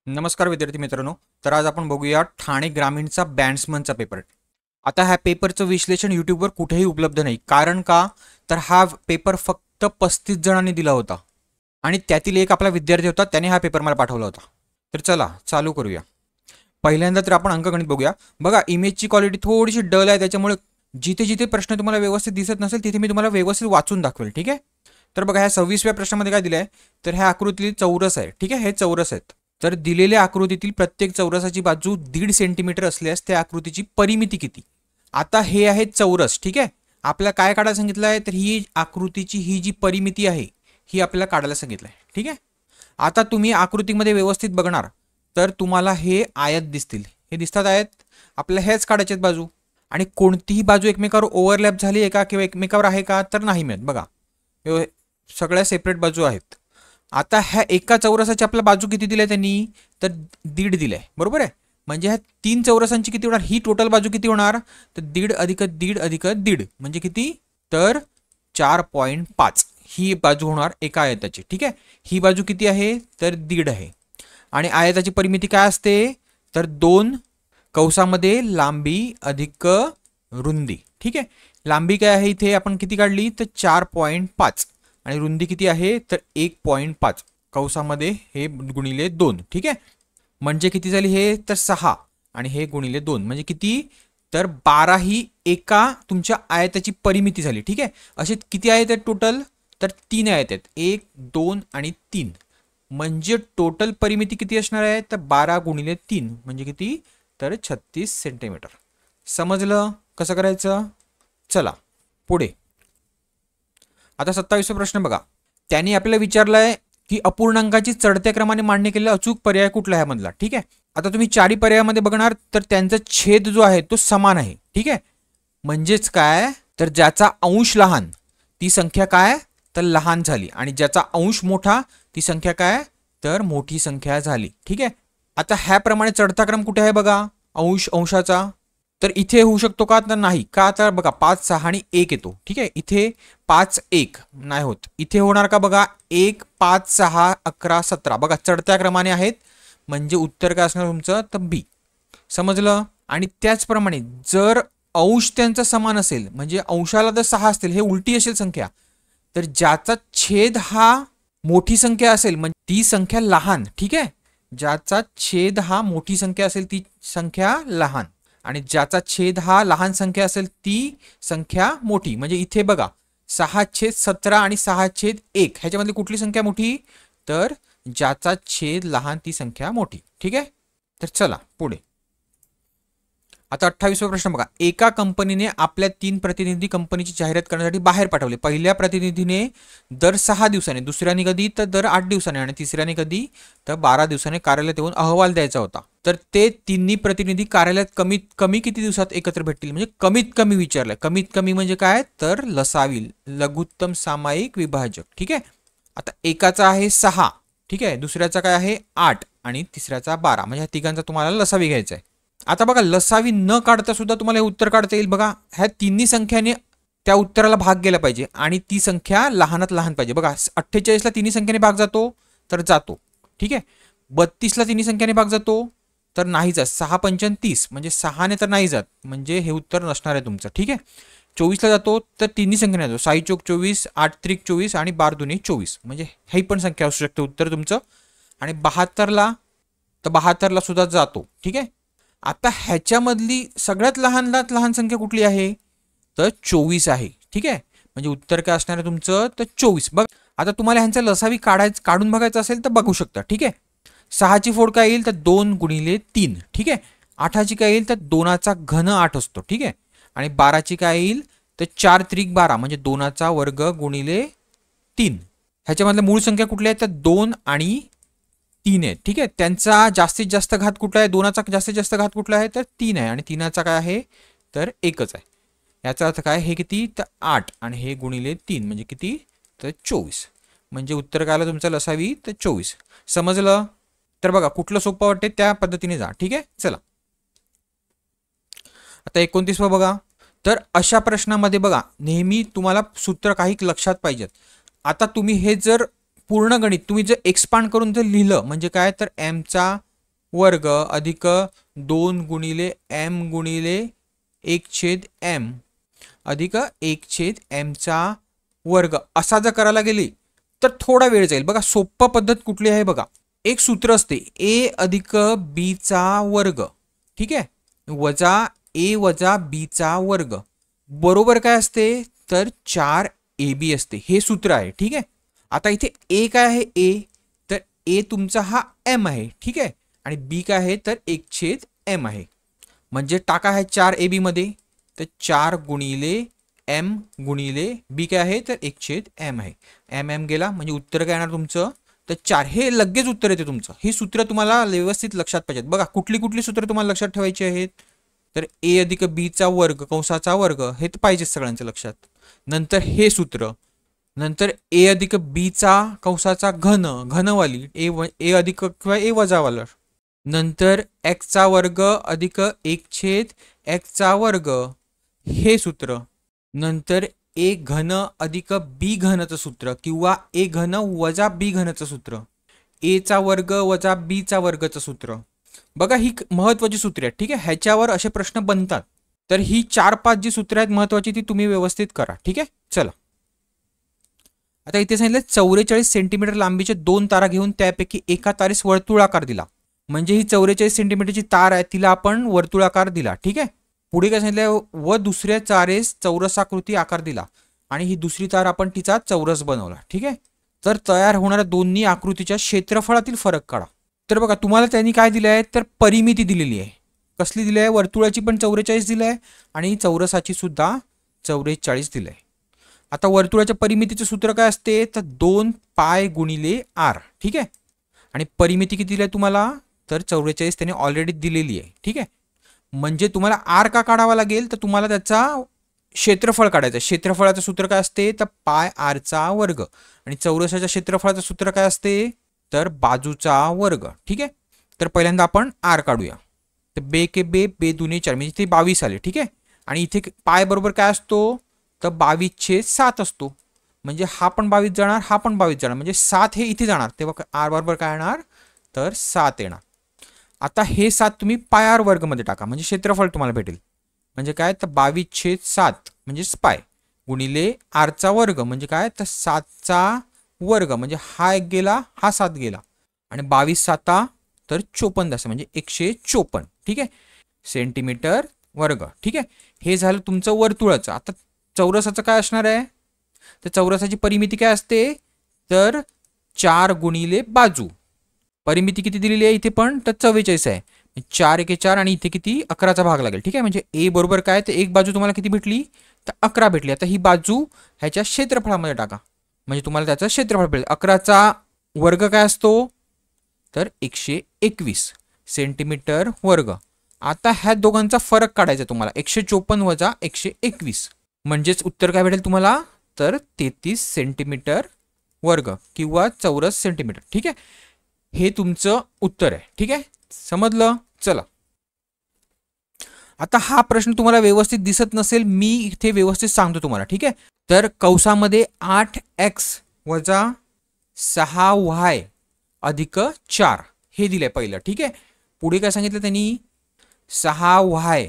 नमस्कार विद्यार्थी मित्रांनो. तर आज आपण बघूया ठाणे ग्रामीणचा बॅट्समनचा पेपर. आता ह्या पेपरचं विश्लेषण यूट्यूबवर कुठेही उपलब्ध नाही. कारण का, तर हा पेपर फक्त 35 जणांनी दिला होता आणि त्यातील एक आपला विद्यार्थी होता, त्याने हा पेपर मला पाठवला होता. तर चला चालू करूया. पहिल्यांदा तर आपण अंकगणित बघूया. बघा, इमेजची क्वालिटी थोडीशी डल आहे, त्याच्यामुळे जिथे जिथे प्रश्न तुम्हाला व्यवस्थित दिसत नसेल तिथे मी तुम्हाला व्यवस्थित वाचून दाखवेल. ठीक आहे. तर बघा, ह्या 26व्या प्रश्नामध्ये काय दिलं आहे, तर ह्या आकृतीतील चौरस आहे. ठीक आहे, हे चौरस आहेत. तर दिलेल्या आकृतीतील प्रत्येक चौरसाची बाजू 1.5 सेंटीमीटर असल्यास त्या आकृतीची परिमिती किती. आता हे आहे चौरस. ठीक आहे. आपल्याला काय काढायला सांगितलं आहे, तर ही आकृतीची ही जी परिमिती आहे ही आपल्याला काढायला सांगितलं आहे. ठीक आहे. आता तुम्ही आकृतीमध्ये व्यवस्थित बघणार तर तुम्हाला हे आयत दिसतील. हे दिसतात आयत. आपल्याला हेच काढायचे आहेत बाजू, आणि कोणतीही बाजू एकमेकावर ओव्हरलॅप झाली आहे का किंवा एकमेकावर आहे का, तर नाही मिळत. बघा, सगळ्या सेपरेट बाजू आहेत. आता ह्या एका चौरसाची आपल्याला बाजू किती दिली आहे त्यांनी, तर 1.5 दिली आहे. बरोबर आहे. म्हणजे ह्या 3 चौरसांची किती होणार, ही टोटल बाजू किती होणार, तर 1.5 अधिक 1.5 अधिक 1.5 म्हणजे किती, तर 4.5 ही बाजू होणार एका आयताची. ठीक आहे. ही बाजू किती आहे, तर 1.5 आहे. आणि आयताची परिमिती काय असते, तर 2 कंसामध्ये लांबी अधिक रुंदी. ठीक आहे. लांबी काय आहे इथे आपण किती काढली, तर 4.5 आणि रुंदी किती आहे, तर 1.5 कंसामध्ये हे गुणिले 2. ठीक आहे. म्हणजे किती झाली हे, तर 6 आणि हे गुणिले 2 म्हणजे किती, तर 12 ही एका तुमच्या आयताची परिमिती झाली. ठीक आहे. असे किती आयत आहेत टोटल, तर 3 आयत आहेत. 1 2 आणि 3 म्हणजे टोटल परिमिती किती असणार आहे, तर 12 गुणिले 3 म्हणजे किती, तर 36 सेंटीमीटर. समजलं कसं करायचं. चला पुढे. आता 27वा प्रश्न बघा. त्यांनी आपल्याला विचारलाय की अपूर्णांकाची चढत्या क्रमाने मांडणी केलेला अचूक पर्याय कुठला आहे मधला. ठीक आहे. आता तुम्ही चारी पर्यायामध्ये बघणार तर त्यांचा छेद जो आहे तो समान आहे. ठीक आहे. म्हणजेच काय, तर ज्याचा अंश लहान ती संख्या काय, तर लहान झाली, आणि ज्याचा अंश मोठा ती संख्या काय, तर मोठी संख्या झाली. ठीक आहे. आता ह्याप्रमाणे चढता क्रम कुठे आहे बघा, अंश अंशाचा, तर इथे होऊ शकतो का, तर नाही का, तर बघा 5 6 आणि 1 येतो. ठीक आहे. इथे 5 1 नाही होत. इथे होणार का बघा, 1 5 6 11 17 बघा चढत्या क्रमाने आहेत. म्हणजे उत्तर काय असणार तुमचं, तर बी. समजलं. आणि त्याचप्रमाणे जर अंश त्यांचा समान असेल, म्हणजे अंशाला जर 6 असतील, हे उलटी असेल संख्या, तर ज्याचा छेद हा मोठी संख्या असेल म्हणजे ती संख्या लहान. ठीक आहे. ज्याचा छेद हा मोठी संख्या असेल ती संख्या लहान, आणि ज्याचा छेद हा लहान संख्या असेल ती संख्या मोठी. म्हणजे इथे बघा 6/17 आणि 6/1 ह्याच्यामधली कुठली संख्या मोठी, तर ज्याचा छेद लहान ती संख्या मोठी. ठीक आहे. तर चला पुढे. आता 28वा प्रश्न बघा. एका कंपनीने आपल्या 3 प्रतिनिधी कंपनीची जाहिरात करण्यासाठी बाहेर पाठवले. पहिल्या प्रतिनिधीने दर 6 दिवसाने, दुसऱ्याने कधी तर दर 8 दिवसाने, आणि तिसऱ्याने कधी तर 12 दिवसाने कार्यालयात येऊन अहवाल द्यायचा होता. तर ते तिन्ही प्रतिनिधी कार्यालयात कमीत कमी किती दिवसात एकत्र भेटतील, म्हणजे कमीत कमी विचारलंय. कमीत कमी म्हणजे काय, तर लसावी, लघुत्तम सामायिक विभाजक. ठीक आहे. आता एकाचा आहे 6. ठीक आहे. दुसऱ्याचा काय आहे 8 आणि तिसऱ्याचा 12, म्हणजे ह्या तिघांचा तुम्हाला लसावी घ्यायचा आहे. आता बघा, लसावी न काढता सुद्धा तुम्हाला हे उत्तर काढता येईल. बघा, ह्या तिन्ही संख्याने त्या उत्तराला भाग गेला पाहिजे आणि ती संख्या लहानात लहान पाहिजे. बघा, 48ला तिन्ही संख्याने भाग जातो तर जातो. ठीक आहे. 32ला तिन्ही संख्याने भाग जातो तर नाही जात. 6 5 30 म्हणजे 6ने तर नाही जात, म्हणजे हे उत्तर नसणार आहे तुमचं. ठीक आहे. 24ला जातो तर तिन्ही संख्याने जातो. 6 चोक 24, 8 त्रिक 24 आणि 12 दुनी 24, म्हणजे ही पण संख्या असू शकते उत्तर तुमचं. आणि 72ला तर 72ला सुद्धा जातो. ठीक आहे. आता ह्याच्यामधली सगळ्यात लहानात लहान संख्या कुठली आहे, तर 24 आहे. ठीक आहे. म्हणजे उत्तर काय असणार आहे तुमचं, तर 24. बघ, आता तुम्हाला ह्यांचा लसावी काढून बघायचं असेल तर बघू शकता. ठीक आहे. 6ची फोड काय येईल, तर 2 गुणिले 3. ठीक आहे. 8ची काय येईल, तर 2चा घन 8 असतो. ठीक आहे. आणि 12ची काय येईल, तर 4 त्रिक 12 म्हणजे 2चा वर्ग गुणिले 3. ह्याच्यामधल्या मूळ संख्या कुठल्या आहेत, तर 2 आणि 3 आहे. ठीक आहे. त्यांचा जास्तीत जास्त घात कुठला आहे, 2चा जास्तीत जास्त घात कुठला आहे, तर 3 आहे, आणि 3चा काय आहे, तर 1च आहे. याचा अर्थ काय, हे किती, तर 8 आणि हे गुणिले 3 म्हणजे किती, तर 24. म्हणजे उत्तर काय आलं तुमचं लसावी, तर 24. समजलं. तर बघा, कुठलं सोपं वाटते त्या पद्धतीने जा. ठीक आहे. चला आता 29वा बघा. तर अशा प्रश्नामध्ये बघा, नेहमी तुम्हाला सूत्र काही लक्षात पाहिजेत. आता तुम्ही हे जर पूर्ण गणित तुम्ही जर एक्सपांड करून जर लिहिलं, म्हणजे काय, तर एमचा वर्ग अधिक 2 गुणिले m गुणिले 1/m अधिक 1/m चा वर्ग असा जर करायला गेली तर थोडा वेळ जाईल. बघा सोप्पा पद्धत कुठली आहे बघा. एक सूत्र असते a अधिक b चा वर्ग, ठीक आहे, वजा a वजा b चा वर्ग बरोबर काय असते तर 4ab असते. हे सूत्र आहे, ठीक आहे. आता इथे a काय आहे a, तर a तुमचा हा m आहे, ठीक आहे, आणि b काय आहे तर 1/m आहे. म्हणजे टाका आहे 4ab मध्ये, तर 4 गुणिले m गुणिले b काय आहे तर 1/m आहे. m गेला म्हणजे उत्तर काय येणार तुमचं तर 4. हे लगेच उत्तर येते तुमचं. ही सूत्र तुम्हाला व्यवस्थित लक्षात पाहिजेत. बघा कुठली कुठली सूत्र तुम्हाला लक्षात ठेवायची आहेत तर a अधिक b चा वर्ग कंसाचा वर्ग हे तर पाहिजे सगळ्यांच्या लक्षात. नंतर हे सूत्र, नंतर a अधिक b चा कंसाचा घन घनवाली a अधिक किंवा a वजावाला, नंतर x चा वर्ग अधिक 1/x चा वर्ग हे सूत्र, नंतर a घन अधिक b घनचं सूत्र किंवा a घन वजा b घनचं सूत्र, a चा वर्ग वजा b चा वर्गचं सूत्र. बघा ही महत्वाची सूत्रे आहेत, ठीक आहे. ह्याच्यावर असे प्रश्न बनतात. तर ही 4-5 जी सूत्रे आहेत महत्वाची ती तुम्ही व्यवस्थित करा, ठीक आहे. चला आता इथे सांगितलं 44 सेंटीमीटर लांबीचे 2 तारा घेऊन त्यापैकी एका तारेस वर्तुळाकार दिला. म्हणजे ही 44 सेंटीमीटरची तार आहे तिला आपण वर्तुळाकार दिला, ठीक आहे. पुढे काय सांगितलं व दुसऱ्या तारेस चौरसाकृती आकार दिला आणि ही दुसरी तार आपण तिचा चौरस बनवला, ठीक आहे. तर तयार होणाऱ्या दोन्ही आकृतीच्या क्षेत्रफळातील फरक काढा. तर बघा तुम्हाला त्यांनी काय दिलं आहे तर परिमिती दिलेली आहे. कसली दिली आहे, वर्तुळाची पण 44 दिली आहे आणि चौरसाची सुद्धा 44 दिली आहे. आता वर्तुळाच्या परिमितीचे सूत्र काय असते तर 2 पाय गुणिले r, ठीक आहे. आणि परिमिती किती दिली आहे तुम्हाला तर 44 त्यांनी ऑलरेडी दिलेली आहे, ठीक आहे. म्हणजे तुम्हाला r का काढावा लागेल तर तुम्हाला त्याचा क्षेत्रफळ काढायचं. क्षेत्रफळाचं सूत्र काय असते तर पाय r चा वर्ग आणि चौरसाच्या क्षेत्रफळाचं सूत्र काय असते तर बाजूचा वर्ग, ठीक आहे. तर पहिल्यांदा आपण r काढूया. तर बे के बे बे दुने 4 म्हणजे इथे 22 आले, ठीक आहे. आणि इथे पाय बरोबर काय असतो तर 22/7 असतो. म्हणजे हा पण 22 जाणार, हा पण 22 जाणार, म्हणजे 7 हे इथे जाणार, तेव्हा r बरोबर काय येणार तर 7 येणार. आता हे 7 तुम्ही पाय r वर्ग मध्ये टाका म्हणजे क्षेत्रफळ तुम्हाला भेटेल. म्हणजे काय तर 22/7 म्हणजे पाय गुणिले r चा वर्ग म्हणजे काय तर 7 चा वर्ग म्हणजे हा 1 गेला हा 7 गेला आणि 22/7 तर 54 म्हणजे 154, ठीक आहे, सेंटीमीटर वर्ग, ठीक आहे. हे झालं तुमचं वर्तुळाचं. आता चौरसाचं काय असणार आहे तर चौरसाची परिमिती काय असते तर 4 गुणिले बाजू. परिमिती किती दिलेली आहे इथे पण तर 44 आहे. 4 1 4 आणि इथे किती 11चा भाग लागेल, ठीक आहे. म्हणजे a बरोबर काय तर एक बाजू तुम्हाला किती भेटली तर 11 भेटली. आता ही बाजू ह्याच्या क्षेत्रफळामध्ये टाका म्हणजे तुम्हाला त्याचं क्षेत्रफळ भेटेल. 11चा वर्ग काय असतो तर 121 सेंटीमीटर वर्ग. आता ह्या दोघांचा फरक काढायचा तुम्हाला 154 वजा 121 म्हणजेच उत्तर काय भेटेल तुम्हाला तर 33 सेंटीमीटर वर्ग किंवा चौरस सेंटीमीटर, ठीक आहे. हे तुमचं उत्तर आहे, ठीक आहे. समजलं. चला आता हा प्रश्न तुम्हाला व्यवस्थित दिसत नसेल मी इथे व्यवस्थित सांगतो तुम्हाला, ठीक आहे. तर कंसामध्ये 8x वजा 6y अधिक 4 हे दिलंय पहिलं, ठीक आहे. पुढे काय सांगितलं त्यांनी 6y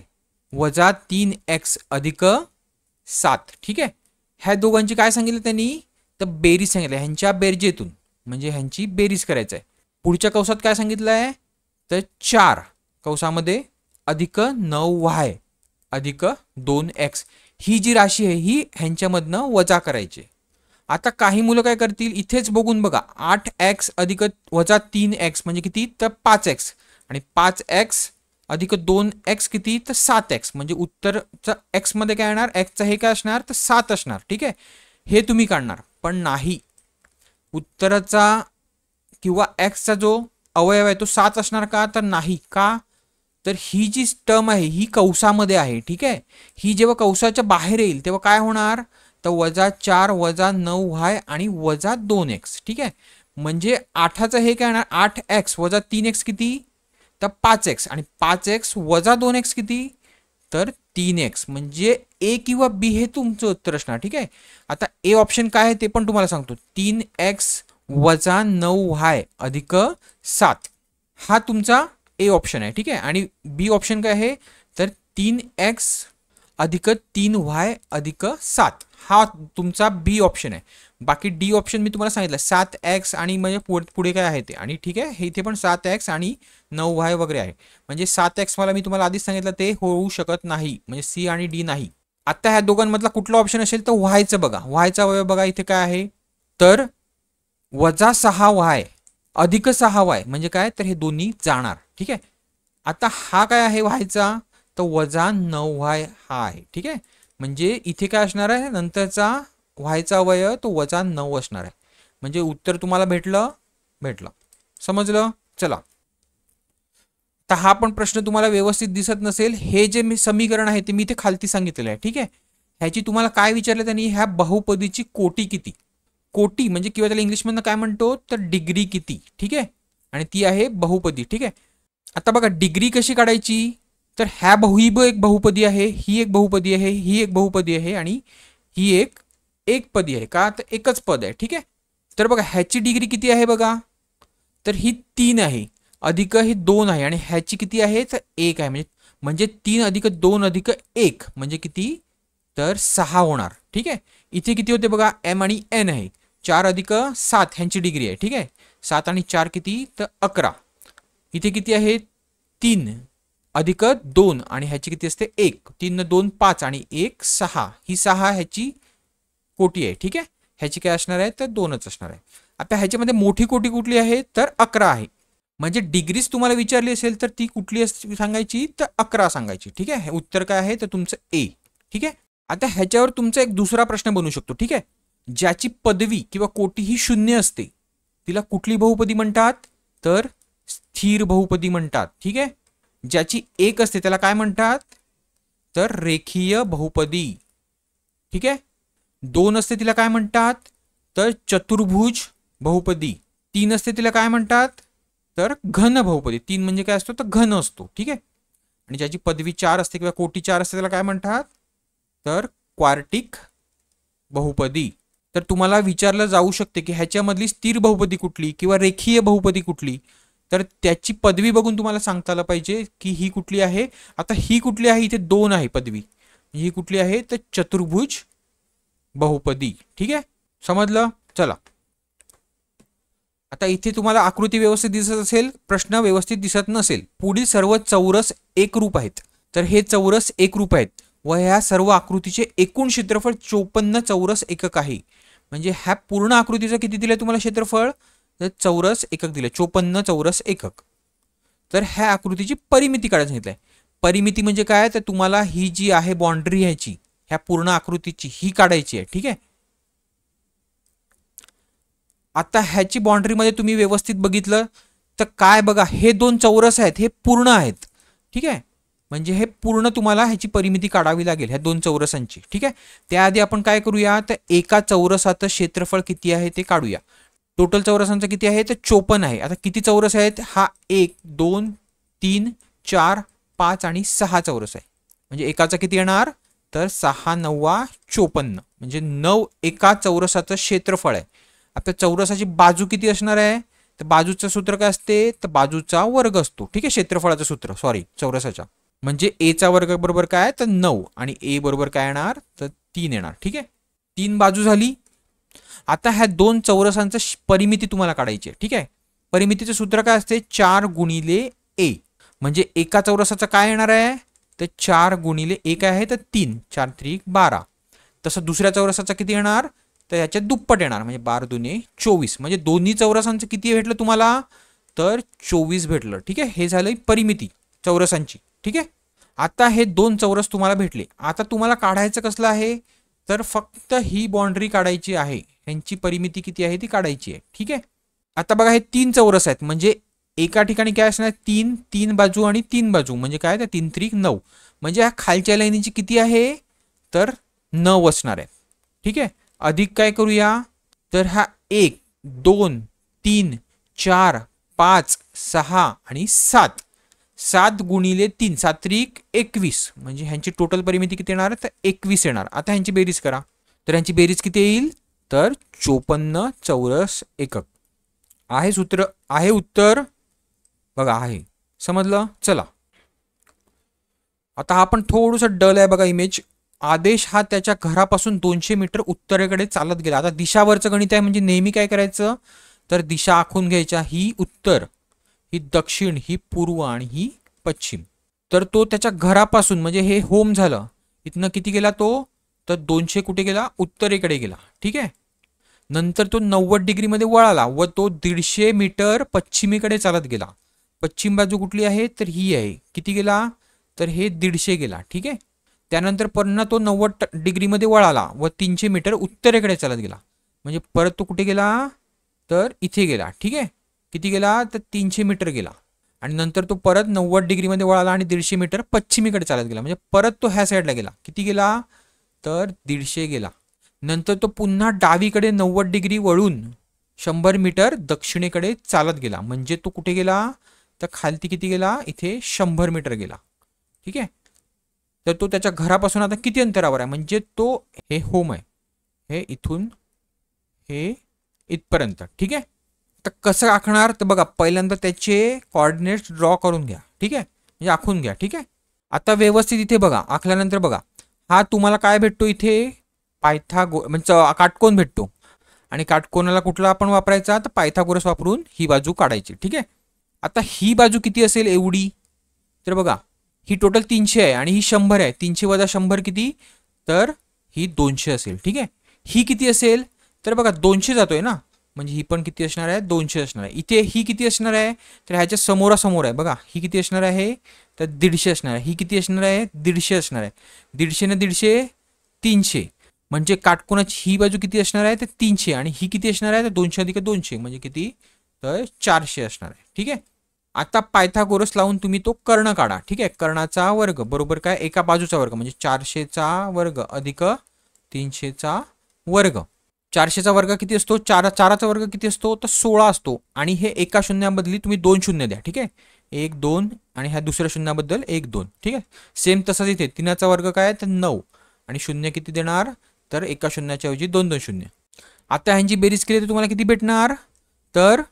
वजा 3x अधिक 7, ठीक आहे. ह्या दोघांची काय सांगितलं त्यांनी तर बेरीज सांगितलं. ह्यांच्या बेरजेतून म्हणजे ह्यांची बेरीज करायचं आहे. पुढच्या कंसात काय सांगितलं आहे तर 4 कंसामध्ये अधिक 9y अधिक 2x ही जी राशी आहे ही ह्यांच्यामधनं वजा करायची. आता काही मुलं काय करतील इथेच बघून बघा 8x अधिक वजा 3x म्हणजे किती तर 5x आणि 5x अधिक 2x किती तर 7x म्हणजे उत्तरचा x मध्ये काय येणार xचा हे काय असणार तर 7 असणार, ठीक आहे. हे तुम्ही काढणार पण नाही उत्तराचा किंवा xचा जो अवयव आहे तो 7 असणार का तर नाही. का तर ही जी टर्म आहे ही कंसामध्ये आहे, ठीक आहे. ही जेव्हा कंसाच्या बाहेर येईल तेव्हा काय होणार तर वजा 4 वजा 9y आणि वजा 2x, ठीक आहे. म्हणजे 8चं हे काय येणार 8x वजा 3x किती तर 5x आणि 5x वजा 2x किती तर 3x म्हणजे a किंवा b हे तुमचं उत्तर असणार, ठीक आहे. आता a ऑप्शन काय आहे ते पण तुम्हाला सांगतो 3x वजा 9y अधिक 7 हा तुमचा ए ऑप्शन आहे. ठीक आहे. आणि बी ऑप्शन काय आहे तर 3x अधिक 3y अधिक 7 हा तुमचा बी ऑप्शन आहे. बाकी डी ऑप्शन मी तुम्हाला सांगितलं 7x आणि म्हणजे पुढे काय आहे ते. आणि ठीक आहे हे इथे पण 7x आणि 9y वगैरे आहे. म्हणजे 7x मला मी तुम्हाला आधीच सांगितलं ते होऊ शकत नाही. म्हणजे सी आणि डी नाही. आता ह्या दोघांमधला कुठला ऑप्शन असेल तर वायचं बघा. वायचा अवयव बघा इथे काय आहे तर वजा 6y अधिक 6y म्हणजे काय तर हे दोन्ही जाणार. ठीक आहे. आता हा काय आहे व्हायचा तर वजा 9y हा आहे. ठीक आहे. म्हणजे इथे काय असणार आहे नंतरचा व्हायचा अवयव तो वजा 9 असणार आहे. म्हणजे उत्तर तुम्हाला भेटलं. समजलं. चला तर हा पण प्रश्न तुम्हाला व्यवस्थित दिसत नसेल. हे जे मी समीकरण आहे ते मी इथे खालती सांगितलेलं आहे. ठीक आहे. ह्याची तुम्हाला काय विचारलं त्यांनी ह्या बहुपदीची कोटी किती. कोटी म्हणजे किंवा त्याला इंग्लिशमधनं काय म्हणतो तर डिग्री किती. ठीक आहे. आणि ती आहे बहुपदी. ठीक आहे. आता बघा डिग्री कशी काढायची तर ह्या ही एक बहुपदी आहे, ही एक बहुपदी आहे, ही एक बहुपदी आहे आणि ही एक पदी आहे. का तर एकच पद आहे. ठीक आहे. तर बघा ह्याची डिग्री किती आहे बघा तर ही 3 आहे अधिक ही 2 आहे आणि ह्याची किती आहे तर 1 आहे. म्हणजे 3 अधिक 2 अधिक 1 म्हणजे किती तर 6 होणार. ठीक आहे. इथे किती होते बघा एम आणि एन आहे. 4 अधिक 7 ह्यांची डिग्री आहे. ठीक आहे. 7 आणि 4 किती तर 11. इथे किती आहे 3 अधिक 2 आणि ह्याची किती असते 1. 3 2 5 आणि 1 6 ही 6 ह्याची कोटी आहे. ठीक आहे. ह्याची काय असणार आहे तर 2च असणार आहे. आता ह्याच्यामध्ये मोठी कोटी कुठली आहे तर 11 आहे. म्हणजे डिग्रीज तुम्हाला विचारली असेल तर ती कुठली सांगायची तर 11 सांगायची. ठीक आहे. उत्तर काय आहे तर तुमचं ए. ठीक आहे. आता ह्याच्यावर तुमचा एक दुसरा प्रश्न बनू शकतो. ठीक आहे. ज्याची पदवी किंवा कोटी ही 0 असते तिला कुठली बहुपदी म्हणतात तर स्थिर बहुपदी म्हणतात. ठीक आहे. ज्याची 1 असते त्याला काय म्हणतात तर रेखीय बहुपदी. ठीक आहे. 2 असते तिला काय म्हणतात तर चतुर्भुज बहुपदी. 3 असते तिला काय म्हणतात तर घन बहुपदी. 3 म्हणजे काय असतो तर घन असतो. ठीक आहे. आणि ज्याची पदवी 4 असते किंवा कोटी 4 असते त्याला काय म्हणतात तर क्वार्टिक बहुपदी. तर तुम्हाला विचारलं जाऊ शकते की ह्याच्यामधली स्थिर बहुपदी कुठली किंवा रेखीय बहुपदी कुठली तर त्याची पदवी बघून तुम्हाला सांगता आलं पाहिजे की ही कुठली आहे. आता ही कुठली आहे इथे 2 आहे पदवी. ही कुठली आहे तर चतुर्भुज बहुपदी. ठीक आहे. समजलं. चला आता इथे तुम्हाला आकृती व्यवस्थित दिसत असेल प्रश्न व्यवस्थित दिसत नसेल. पुढील सर्व चौरस एकरूप आहेत. तर हे चौरस एकरूप आहेत व ह्या सर्व आकृतीचे एकूण क्षेत्रफळ 54 चौरस एकक आहे. म्हणजे ह्या पूर्ण आकृतीचं किती दिलं तुम्हाला क्षेत्रफळ तर चौरस एकक दिलं 54 चौरस एकक. तर ह्या आकृतीची परिमिती काढायला सांगितलंय. परिमिती म्हणजे काय तर तुम्हाला ही जी आहे बाउंड्री ह्याची ह्या पूर्ण आकृतीची ही काढायची आहे. ठीक आहे. आता ह्याची बाउंड्रीमध्ये तुम्ही व्यवस्थित बघितलं तर काय बघा हे 2 चौरस आहेत हे पूर्ण आहेत. ठीक आहे. म्हणजे हे पूर्ण तुम्हाला ह्याची परिमिती काढावी लागेल ह्या 2 चौरसांची. ठीक आहे. त्याआधी आपण काय करूया तर एका चौरसाचं क्षेत्रफळ किती आहे ते काढूया. टोटल चौरसांचं किती आहे तर 54 आहे. आता किती चौरस आहेत हा 1 2 3 4 5 आणि 6 चौरस आहे. म्हणजे एकाचा किती येणार तर 6 9 54 म्हणजे 9 एका चौरसाचं क्षेत्रफळ आहे. आता चौरसाची बाजू किती असणार आहे तर बाजूचं सूत्र काय असते तर बाजूचा वर्ग असतो. ठीक आहे. क्षेत्रफळाचं सूत्र चौरसाच्या म्हणजे ए चा वर्ग बरोबर काय तर 9 आणि ए बरोबर काय येणार तर 3 येणार. ठीक आहे. 3 बाजू झाली. आता ह्या 2 चौरसांचं परिमिती तुम्हाला काढायची आहे. ठीक आहे. परिमितीचं सूत्र काय असते 4 गुणिले ए. म्हणजे एका चौरसाचं काय येणार आहे तर 4 गुणिले ए काय आहे तर 3 4 3 12. तसं दुसऱ्या चौरसाचा किती येणार तर याच्यात दुप्पट येणार म्हणजे 12 दुने 24. म्हणजे दोन्ही चौरसांचं किती भेटलं तुम्हाला तर 24 भेटलं. ठीक आहे. हे झालं परिमिती चौरसांची. ठीक आहे. आता हे 2 चौरस तुम्हाला भेटले. आता तुम्हाला काढायचं कसलं आहे तर फक्त ही बाउंड्री काढायची आहे. यांची परिमिती किती आहे ती काढायची आहे. ठीक आहे. आता बघा हे 3 चौरस आहेत म्हणजे एका ठिकाणी काय असणार 3 बाजू आणि 3 बाजू म्हणजे काय तर 3 3 9 म्हणजे ह्या खालच्या लाईनीची किती आहे तर 9 असणार आहे. ठीक आहे. अधिक काय करूया तर हा 1 2 3 4 5 6 आणि 7 7 गुणिले 3 7 3 21 म्हणजे ह्यांची टोटल परिमिती किती येणार तर 21 येणार. आता ह्यांची बेरीज करा तर ह्यांची बेरीज किती येईल तर 54 चौरस एकक. आहे सूत्र आहे उत्तर बघा आहे समजलं? चला, आता हा पण थोडंसं डल आहे बघा इमेज. आदेश हा त्याच्या घरापासून 200 मीटर उत्तरेकडे चालत गेला. आता दिशावरचं गणित आहे, म्हणजे नेहमी काय करायचं, तर दिशा आखून घ्यायच्या. ही उत्तर, ही दक्षिण, ही पूर्व आणि ही पश्चिम. तर तो त्याच्या घरापासून, म्हणजे हे होम झालं, इथनं किती गेला तो, तर 200 कुठे गेला, उत्तरेकडे गेला. ठीक आहे. नंतर तो 90 डिग्रीमध्ये वळाला व तो 150 मीटर पश्चिमेकडे चालत गेला. पश्चिम बाजू कुठली आहे, तर ही आहे. किती गेला, तर हे 150 गेला. ठीक आहे. त्यानंतर पुन्हा तो 90 डिग्रीमध्ये वळाला व 300 मीटर उत्तरेकडे चालत गेला. म्हणजे परत तो कुठे गेला, तर इथे गेला. ठीक आहे. किती गेला, तर 300 मीटर गेला. आणि नंतर तो परत 90 डिग्रीमध्ये वळाला आणि 150 मीटर पश्चिमेकडे चालत गेला. म्हणजे परत तो ह्या साईडला गेला. किती गेला, तर 150 गेला. नंतर तो पुन्हा डावीकडे 90 डिग्री वळून 100 मीटर दक्षिणेकडे चालत गेला. म्हणजे तो कुठे गेला, तर खालती किती गेला, इथे 100 मीटर गेला. ठीक आहे. तर तो त्याच्या घरापासून आता किती अंतरावर आहे, म्हणजे तो, हे होम आहे, हे इथून हे इथपर्यंत. ठीक आहे. तर कसं आखणार, तर बघा पहिल्यांदा त्याचे कॉर्डिनेट्स ड्रॉ करून घ्या. ठीक आहे, म्हणजे आखून घ्या. ठीक आहे. आता व्यवस्थित इथे बघा, आखल्यानंतर बघा, हा तुम्हाला काय भेटतो इथे, म्हणजे काटकोन भेटतो. आणि काटकोनाला कुठला आपण वापरायचा, तर पायथागोरस वापरून ही बाजू काढायची. ठीक आहे. आता ही बाजू किती असेल, एवढी, तर बघा ही टोटल 300 आहे आणि ही 100 आहे. 300 वजा 100 किती, तर ही 200 असेल. ठीक आहे. ही किती असेल, तर बघा 200 जातोय ना, म्हणजे ही पण किती असणार आहे, 200 असणार आहे. इथे ही किती असणार आहे, तर ह्याच्या समोरासमोर आहे बघा, ही किती असणार आहे, तर 150 असणार आहे. ही किती असणार आहे, 150 असणार आहे. 150 ने 150 300, म्हणजे काटकोनाची ही बाजू किती असणार आहे, तर 300 आणि ही किती असणार आहे, तर 200 अधिक 200 म्हणजे किती, तर 400 असणार आहे. ठीक आहे. आता पायथागोरस लावून तुम्ही तो कर्ण काढा. ठीक आहे. कर्णाचा वर्ग बरोबर काय, एका बाजूचा वर्ग म्हणजे 400चा वर्ग अधिक 300चा वर्ग. 400चा वर्ग किती असतो, चाराचा वर्ग किती असतो, तर 16 असतो. आणि हे एका शून्याबदली तुम्ही 2 शून्य द्या. ठीक आहे. 1 2 आणि ह्या दुसऱ्या शून्याबद्दल 1 2. ठीक आहे. सेम तसंच इथे 3चा वर्ग काय, तर 9 आणि शून्य किती देणार, तर एका शून्याच्या ऐवजी 2 2 शून्य. आता ह्यांची बेरीज केली तर तुम्हाला किती भेटणार, तर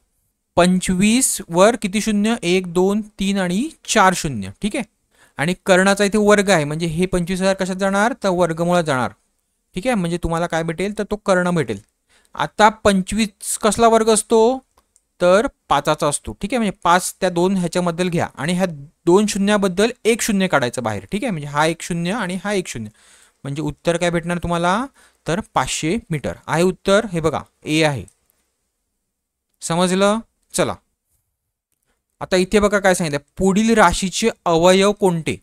25 वर किती शून्य, 1 2 3 आणि 4 शून्य. ठीक आहे. आणि कर्णाचा इथे वर्ग आहे, म्हणजे हे 25,000 कशात जाणार, तर वर्गमुळात जाणार. ठीक आहे. म्हणजे तुम्हाला काय भेटेल, तर तो कर्ण भेटेल. आता 25 कसला वर्ग असतो, तर 5चा असतो. ठीक आहे. म्हणजे 5 त्या 2 ह्याच्याबद्दल घ्या आणि ह्या 2 शून्याबद्दल 1 शून्य काढायचं बाहेर. ठीक आहे. म्हणजे हा 1 शून्य आणि हा 1 शून्य, म्हणजे उत्तर काय भेटणार तुम्हाला, तर 500 मीटर आहे उत्तर. हे बघा ए आहे. समजलं? चला, आता इथे बघा काय सांगितलं, पुढील राशीचे अवयव कोणते,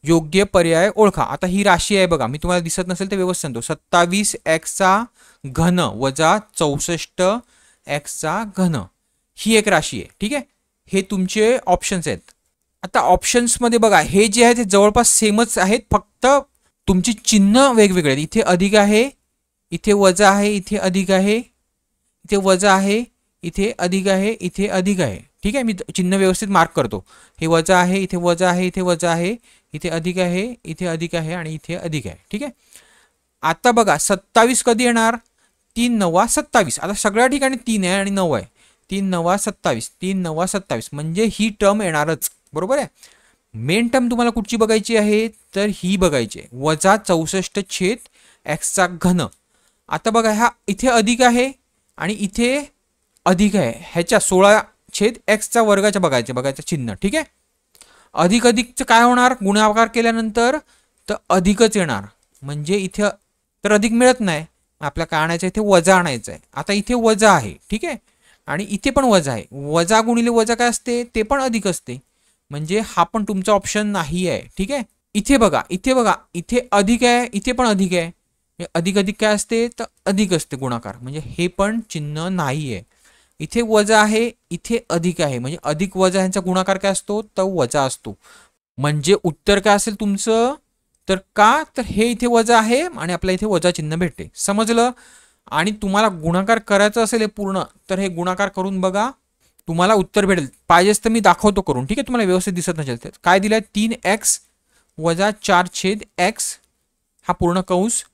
योग्य पर्याय ओळखा. आता ही राशी आहे बघा, मी तुम्हाला दिसत नसेल तर व्यवस्थित सांगतो. 27x घन वजा 64x घन, ही एक राशी आहे. ठीक आहे. हे तुमचे ऑप्शन्स आहेत. आता ऑप्शन्समध्ये बघा, हे जे आहे ते जवळपास सेमच आहेत, फक्त तुमची चिन्ह वेगवेगळे आहेत. इथे अधिक आहे, इथे वजा आहे, इथे अधिक आहे, इथे वजा आहे, इथे अधिक आहे, इथे अधिक आहे. ठीक आहे. मी चिन्ह व्यवस्थित मार्क करतो. हे वजा आहे, इथे वजा आहे, इथे वजा आहे, इथे अधिक आहे, इथे अधिक आहे आणि इथे अधिक आहे. ठीक आहे. आता बघा 27 कधी येणार, 3 9 27. आता सगळ्या ठिकाणी 3 आहे आणि 9 आहे. 3 9 27, 3 9 27, म्हणजे ही टर्म येणारच. बरोबर आहे. मेन टर्म तुम्हाला कुठची बघायची आहे, तर ही बघायची आहे, वजा 64x घन. आता बघा ह्या इथे अधिक आहे आणि इथे अधिक आहे, ह्याच्या 16x वर्गाच्या बघायचं चिन्ह. ठीक आहे. अधिक अधिकचं काय होणार, गुणाकार केल्यानंतर तर अधिकच येणार, म्हणजे इथे तर अधिक मिळत नाही, आपल्याला काय आणायचं, इथे वजा आणायचं आहे. आता इथे वजा आहे. ठीक आहे. आणि इथे पण वजा आहे. वजा गुणिले वजा काय असते, ते पण अधिक असते, म्हणजे हा पण तुमचा ऑप्शन नाही आहे. ठीक आहे. इथे बघा, इथे बघा, इथे अधिक आहे, इथे पण अधिक आहे. अधिक अधिक काय असते, तर अधिक असते गुणाकार, म्हणजे हे पण चिन्ह नाही आहे. इथे वजा आहे, इथे अधिक आहे, म्हणजे अधिक वजा ह्यांचा गुणाकार काय असतो, तर वजा असतो. म्हणजे उत्तर काय असेल तुमचं, तर का, तर हे इथे वजा आहे आणि आपल्या इथे वजा चिन्ह भेटते. समजलं? आणि तुम्हाला गुणाकार करायचं असेल हे पूर्ण, तर हे गुणाकार करून बघा, तुम्हाला उत्तर भेटेल. पाहिजेच तर मी दाखवतो करून. ठीक आहे. तुम्हाला व्यवस्थित दिसत नसेल तर काय दिलंय, 3x वजा 4/x, हा पूर्ण कंस,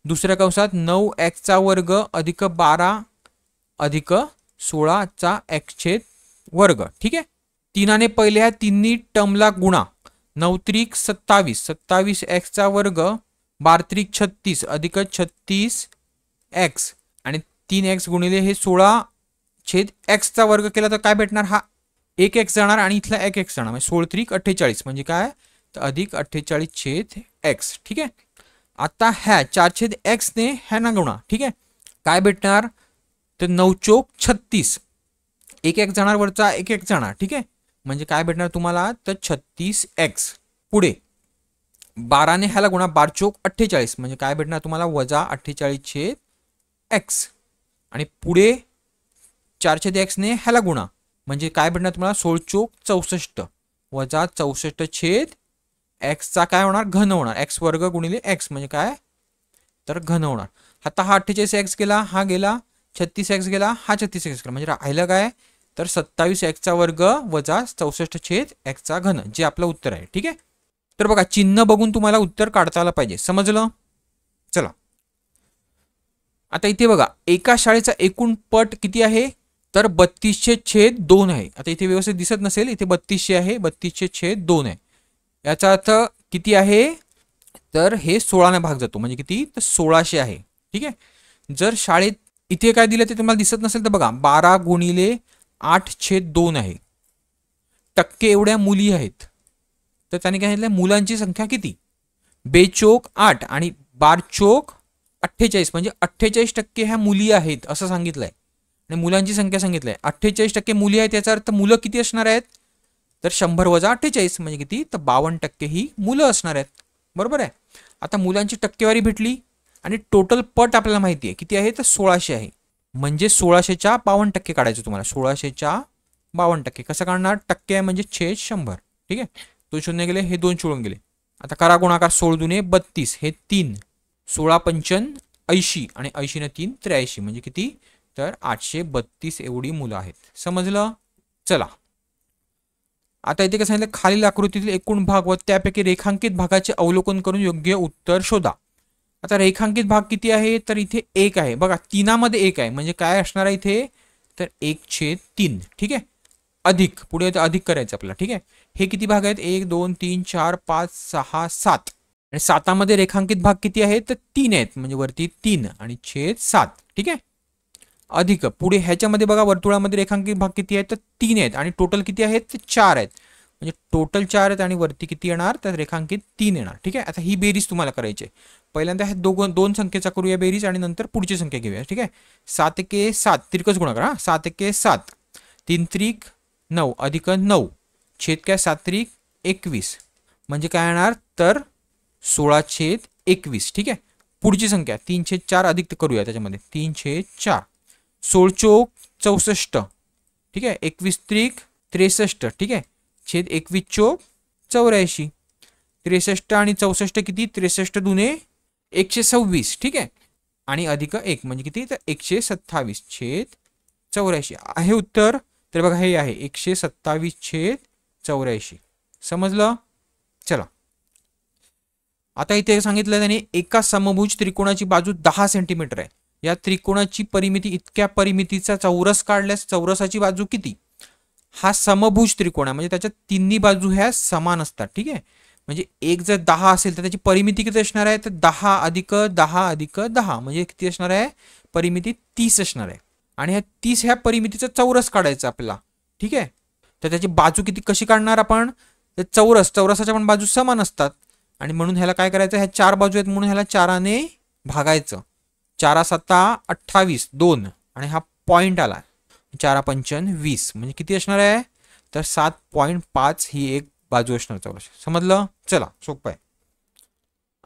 दुसऱ्या कंसात 9x वर्ग अधिक 12 अधिक 16x वर्ग. ठीक आहे. 3 पहिले ह्या तिन्ही टर्मला गुणा. 9 त्रिक 27, 27 एक्सचा वर्ग 12 त्रिक 36 अधिक 36 एक्स आणि 3 एक्स गुणिले हे 16 छेद एक्सचा वर्ग केला तर काय भेटणार, हा एक एक्स जाणार आणि इथला एक एक्स जाणार, म्हणजे 16 त्रिक 48 म्हणजे काय तर अधिक 48 छेद एक्स. ठीक आहे. आता ह्या 4 छेद एक्स ने ह्या ना गुणा. ठीक आहे. काय भेटणार तर 9 चोक 36, एक एक्स जाणार वरचा एक एक्स जाणार. ठीक आहे. म्हणजे काय भेटणार तुम्हाला तर 36 एक्स. पुढे 12 ने ह्याला गुणा, 12 चोक 48 म्हणजे काय भेटणार तुम्हाला वजा 48 छेद एक्स आणि पुढे 4 छेद एक्स ने ह्याला गुणा म्हणजे काय भेटणार तुम्हाला 16 चोक 64 वजा 64 छेद एक्सचा काय होणार घन होणार, एक्स वर्ग गुणिले एक्स म्हणजे काय तर घन होणार. आता हा 48 एक्स गेला, हा गेला, 36 एक्स गेला, हा 36 एक्स गेला म्हणजे राहिलं काय तर 27 एक्सचा वर्ग वजा 64 छेद एक्सचा घन, जे आपलं उत्तर आहे. ठीक आहे. तर बघा चिन्ह बघून तुम्हाला उत्तर काढता आलं पाहिजे. समजलं. चला आता इथे बघा एका शाळेचा एकूण पट किती आहे तर 3200 छेद 2 आहे. आता इथे व्यवस्थित दिसत नसेल, इथे 3200 आहे, 3200 छेद 2 आहे. याचा अर्थ किती आहे तर हे 16 ने भाग जातो म्हणजे किती तर 1600 आहे. ठीक आहे. जर शाळेत इथे काय दिलं ते तुम्हाला दिसत नसेल तर बघा 12 गुणिले 8 छेद 2 आहे. टक्के एवढ्या मुली आहेत तर त्याने काय सांगितलं मुलांची संख्या किती, बेचोक 8 आणि 12 चोक 48 म्हणजे 48% ह्या मुली आहेत असं सांगितलंय आणि मुलांची संख्या सांगितलंय. 48% मुली आहेत याचा अर्थ मुलं किती असणार आहेत तर 100 वजा 48 म्हणजे किती तर 52% ही मुलं असणार आहेत. बरोबर आहे. आता मुलांची टक्केवारी भेटली आणि टोटल पट आपल्याला माहिती आहे किती आहे तर 1600 आहे म्हणजे 1600च्या 52% काढायचं तुम्हाला. 1600च्या 52% कसं काढणार, टक्के आहे म्हणजे छेद 100. ठीक आहे. 2 शून्य गेले, हे 2 चुळून गेले. आता करा गुणाकार, 16 दुने 32, हे 3, 16 पंचन 80 आणि 80 ने 3 83 म्हणजे किती तर 832 एवढी मुलं आहेत. समजलं. चला आता इथे काय सांगितलं खालील आकृतीतील एकूण भाग व त्यापैकी रेखांकित भागाचे अवलोकन करून योग्य उत्तर शोधा. आता रेखांकित भाग किती आहे तर इथे 1 आहे. बघा 3 मध्ये 1 आहे म्हणजे काय असणार आहे इथे तर 1/3. ठीक आहे. अधिक पुढे अधिक करायचं आपल्याला. ठीक आहे. हे किती भाग आहेत 1 2 3 4 5 6 7 आणि 7 मध्ये रेखांकित भाग किती आहेत तर 3 आहेत म्हणजे वरती 3 आणि छेद 7. ठीक आहे. अधिक पुढे ह्याच्यामध्ये बघा वर्तुळामध्ये रेखांकित भाग किती आहेत तर 3 आहेत आणि टोटल किती आहेत तर 4 आहेत म्हणजे टोटल 4 आहेत आणि वरती किती येणार तर रेखांकित 3 येणार. ठीक आहे. आता ही बेरीज तुम्हाला करायची आहे. पहिल्यांदा ह्या दोन संख्येचा करूया बेरीज आणि नंतर पुढची संख्या घेऊया. ठीक आहे. 7 एके 7 तिरकस गुणाकार, हा 7 एके 7, 3 त्रिक 9 अधिक 9 छेद काय 7 त्रिक 21 म्हणजे काय येणार तर 16 छेद 21. ठीक आहे. पुढची संख्या 3 छेद 4 अधिक करूया त्याच्यामध्ये 3 छेद 4, 16 चोक 64. ठीक आहे. 21 त्रिक 63. ठीक आहे. छेद 21 चोक 84. 63 आणि 64 किती 63 दुने 126. ठीक आहे. आणि अधिक 1 म्हणजे किती तर 127 छेद 84 आहे उत्तर. तर बघा हे आहे 127 छेद 84. समजलं. चला आता इथे सांगितलं त्याने एका समभुज त्रिकोणाची बाजू 10 सेंटीमीटर आहे. या त्रिकोणाची परिमिती इतक्या परिमितीचा चौरस काढल्यास चौरसाची बाजू किती. हा समभुज त्रिकोण आहे म्हणजे त्याच्या तिन्ही बाजू ह्या समान असतात. ठीक आहे. म्हणजे एक जर 10 असेल तर त्याची परिमिती किती असणार आहे तर 10 अधिक 10 अधिक 10 म्हणजे किती असणार आहे परिमिती 30 असणार आहे आणि ह्या 30 ह्या परिमितीचा चौरस काढायचा आपल्याला. ठीक आहे. तर त्याची बाजू किती कशी काढणार आपण तर चौरसाच्या पण बाजू समान असतात आणि म्हणून ह्याला काय करायचं ह्या 4 बाजू आहेत म्हणून ह्याला 4ने भागायचं. 4 7 28 2 आणि हा पॉइंट आला 4 पंचन 20 म्हणजे किती असणार आहे तर 7.5 ही एक बाजू असणार चौरस. समजलं. चला सोपं आहे.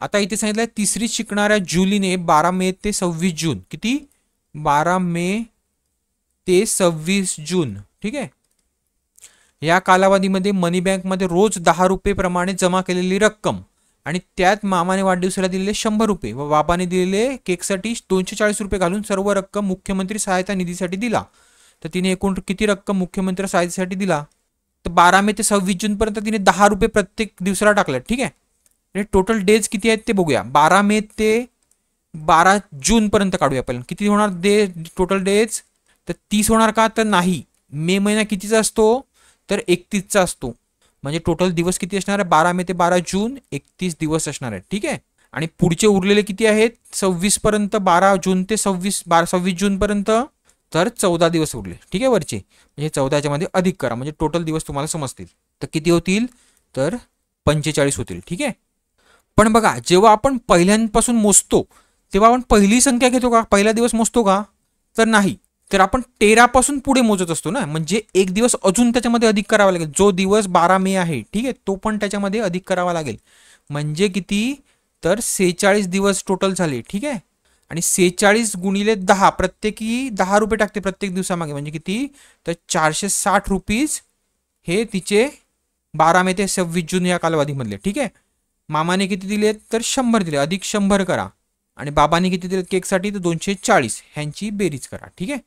आता इथे सांगितलंय तिसरी शिकणाऱ्या जुलीने 12 मे ते 26 जून किती 12 मे ते 26 जून. ठीक आहे. या कालावधीमध्ये मनी बँकमध्ये रोज 10 रुपये प्रमाणे जमा केलेली रक्कम आणि त्यात मामाने वाढदिवसाला दिलेले 100 रुपये व बाबाने दिलेले केकसाठी 240 रुपये घालून सर्व रक्कम मुख्यमंत्री सहायता निधीसाठी दिला. तर तिने एकूण किती रक्कम मुख्यमंत्री सहायतेसाठी दिला तर 12 मे ते 26 जून पर्यंत तिने 10 रुपये प्रत्येक दिवसाला टाकले. ठीक आहे. आणि टोटल डेज किती आहेत ते बघूया. 12 मे ते 12 जून पर्यंत काढूया. आपण किती होणार टोटल डेज तर 30 होणार का तर नाही. मे महिना कितीचा असतो तर 31चा असतो. म्हणजे टोटल दिवस किती असणार आहे? 12 मे ते 12 जून 31 दिवस असणार आहे. ठीक आहे. आणि पुढचे उरलेले किती आहेत? 26 पर्यंत, 12 जून ते 26 जून पर्यंत, तर 14 दिवस उरले. ठीक आहे वरचे. म्हणजे 14च्या मध्ये अधिक करा म्हणजे टोटल दिवस तुम्हाला समजतील. तर किती होतील? तर 45 होतील. ठीक आहे. पण बघा, जेव्हा आपण पहिल्यांपासून मोजतो तेव्हा आपण पहिली संख्या घेतो का? पहिला दिवस मोजतो का? तर नाही. तर आपण 13 पासून पुढे मोजत असतो ना. म्हणजे एक दिवस अजून त्याच्यामध्ये अधिक करावा लागेल. जो दिवस 12 मे आहे, ठीक आहे, तो पण त्याच्यामध्ये अधिक करावा लागेल. म्हणजे किती? तर 46 दिवस टोटल झाले. ठीक आहे. आणि 46 गुणिले 10, प्रत्येकी 10 रुपये टाकते प्रत्येक दिवसामागे. म्हणजे किती? तर 460 रुपीज हे तिचे 12 मे ते 26 जून या कालावधीमधले. ठीक आहे. मामाने किती दिले? तर 100 दिले. अधिक 100 करा. आणि बाबांनी किती दिले केकसाठी? तर 240. ह्यांची बेरीज करा. ठीक आहे.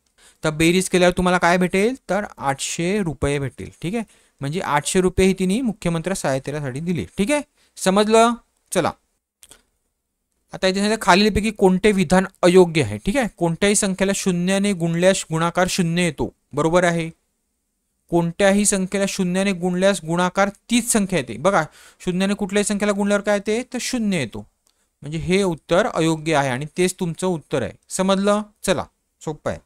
तर बेरीज केल्यावर तुम्हाला काय भेटेल? तर 800 रुपये भेटेल. ठीक आहे. म्हणजे 800 रुपये ही तिने मुख्यमंत्री सहाय्यतेसाठी दिले. ठीक आहे. समजलं? चला, आता इथे खालीलपैकी कोणते विधान अयोग्य आहे? ठीक आहे. कोणत्याही संख्येला शून्याने गुणल्यास गुणाकार 0 येतो. बरोबर आहे. कोणत्याही संख्येला शून्याने गुणल्यास गुणाकार तीच संख्या येते. बघा, शून्याने कुठल्याही संख्येला गुणल्यावर काय येते? तर 0 येतो. म्हणजे हे उत्तर अयोग्य आहे आणि तेच तुमचं उत्तर आहे. समजलं? चला, सोपं आहे.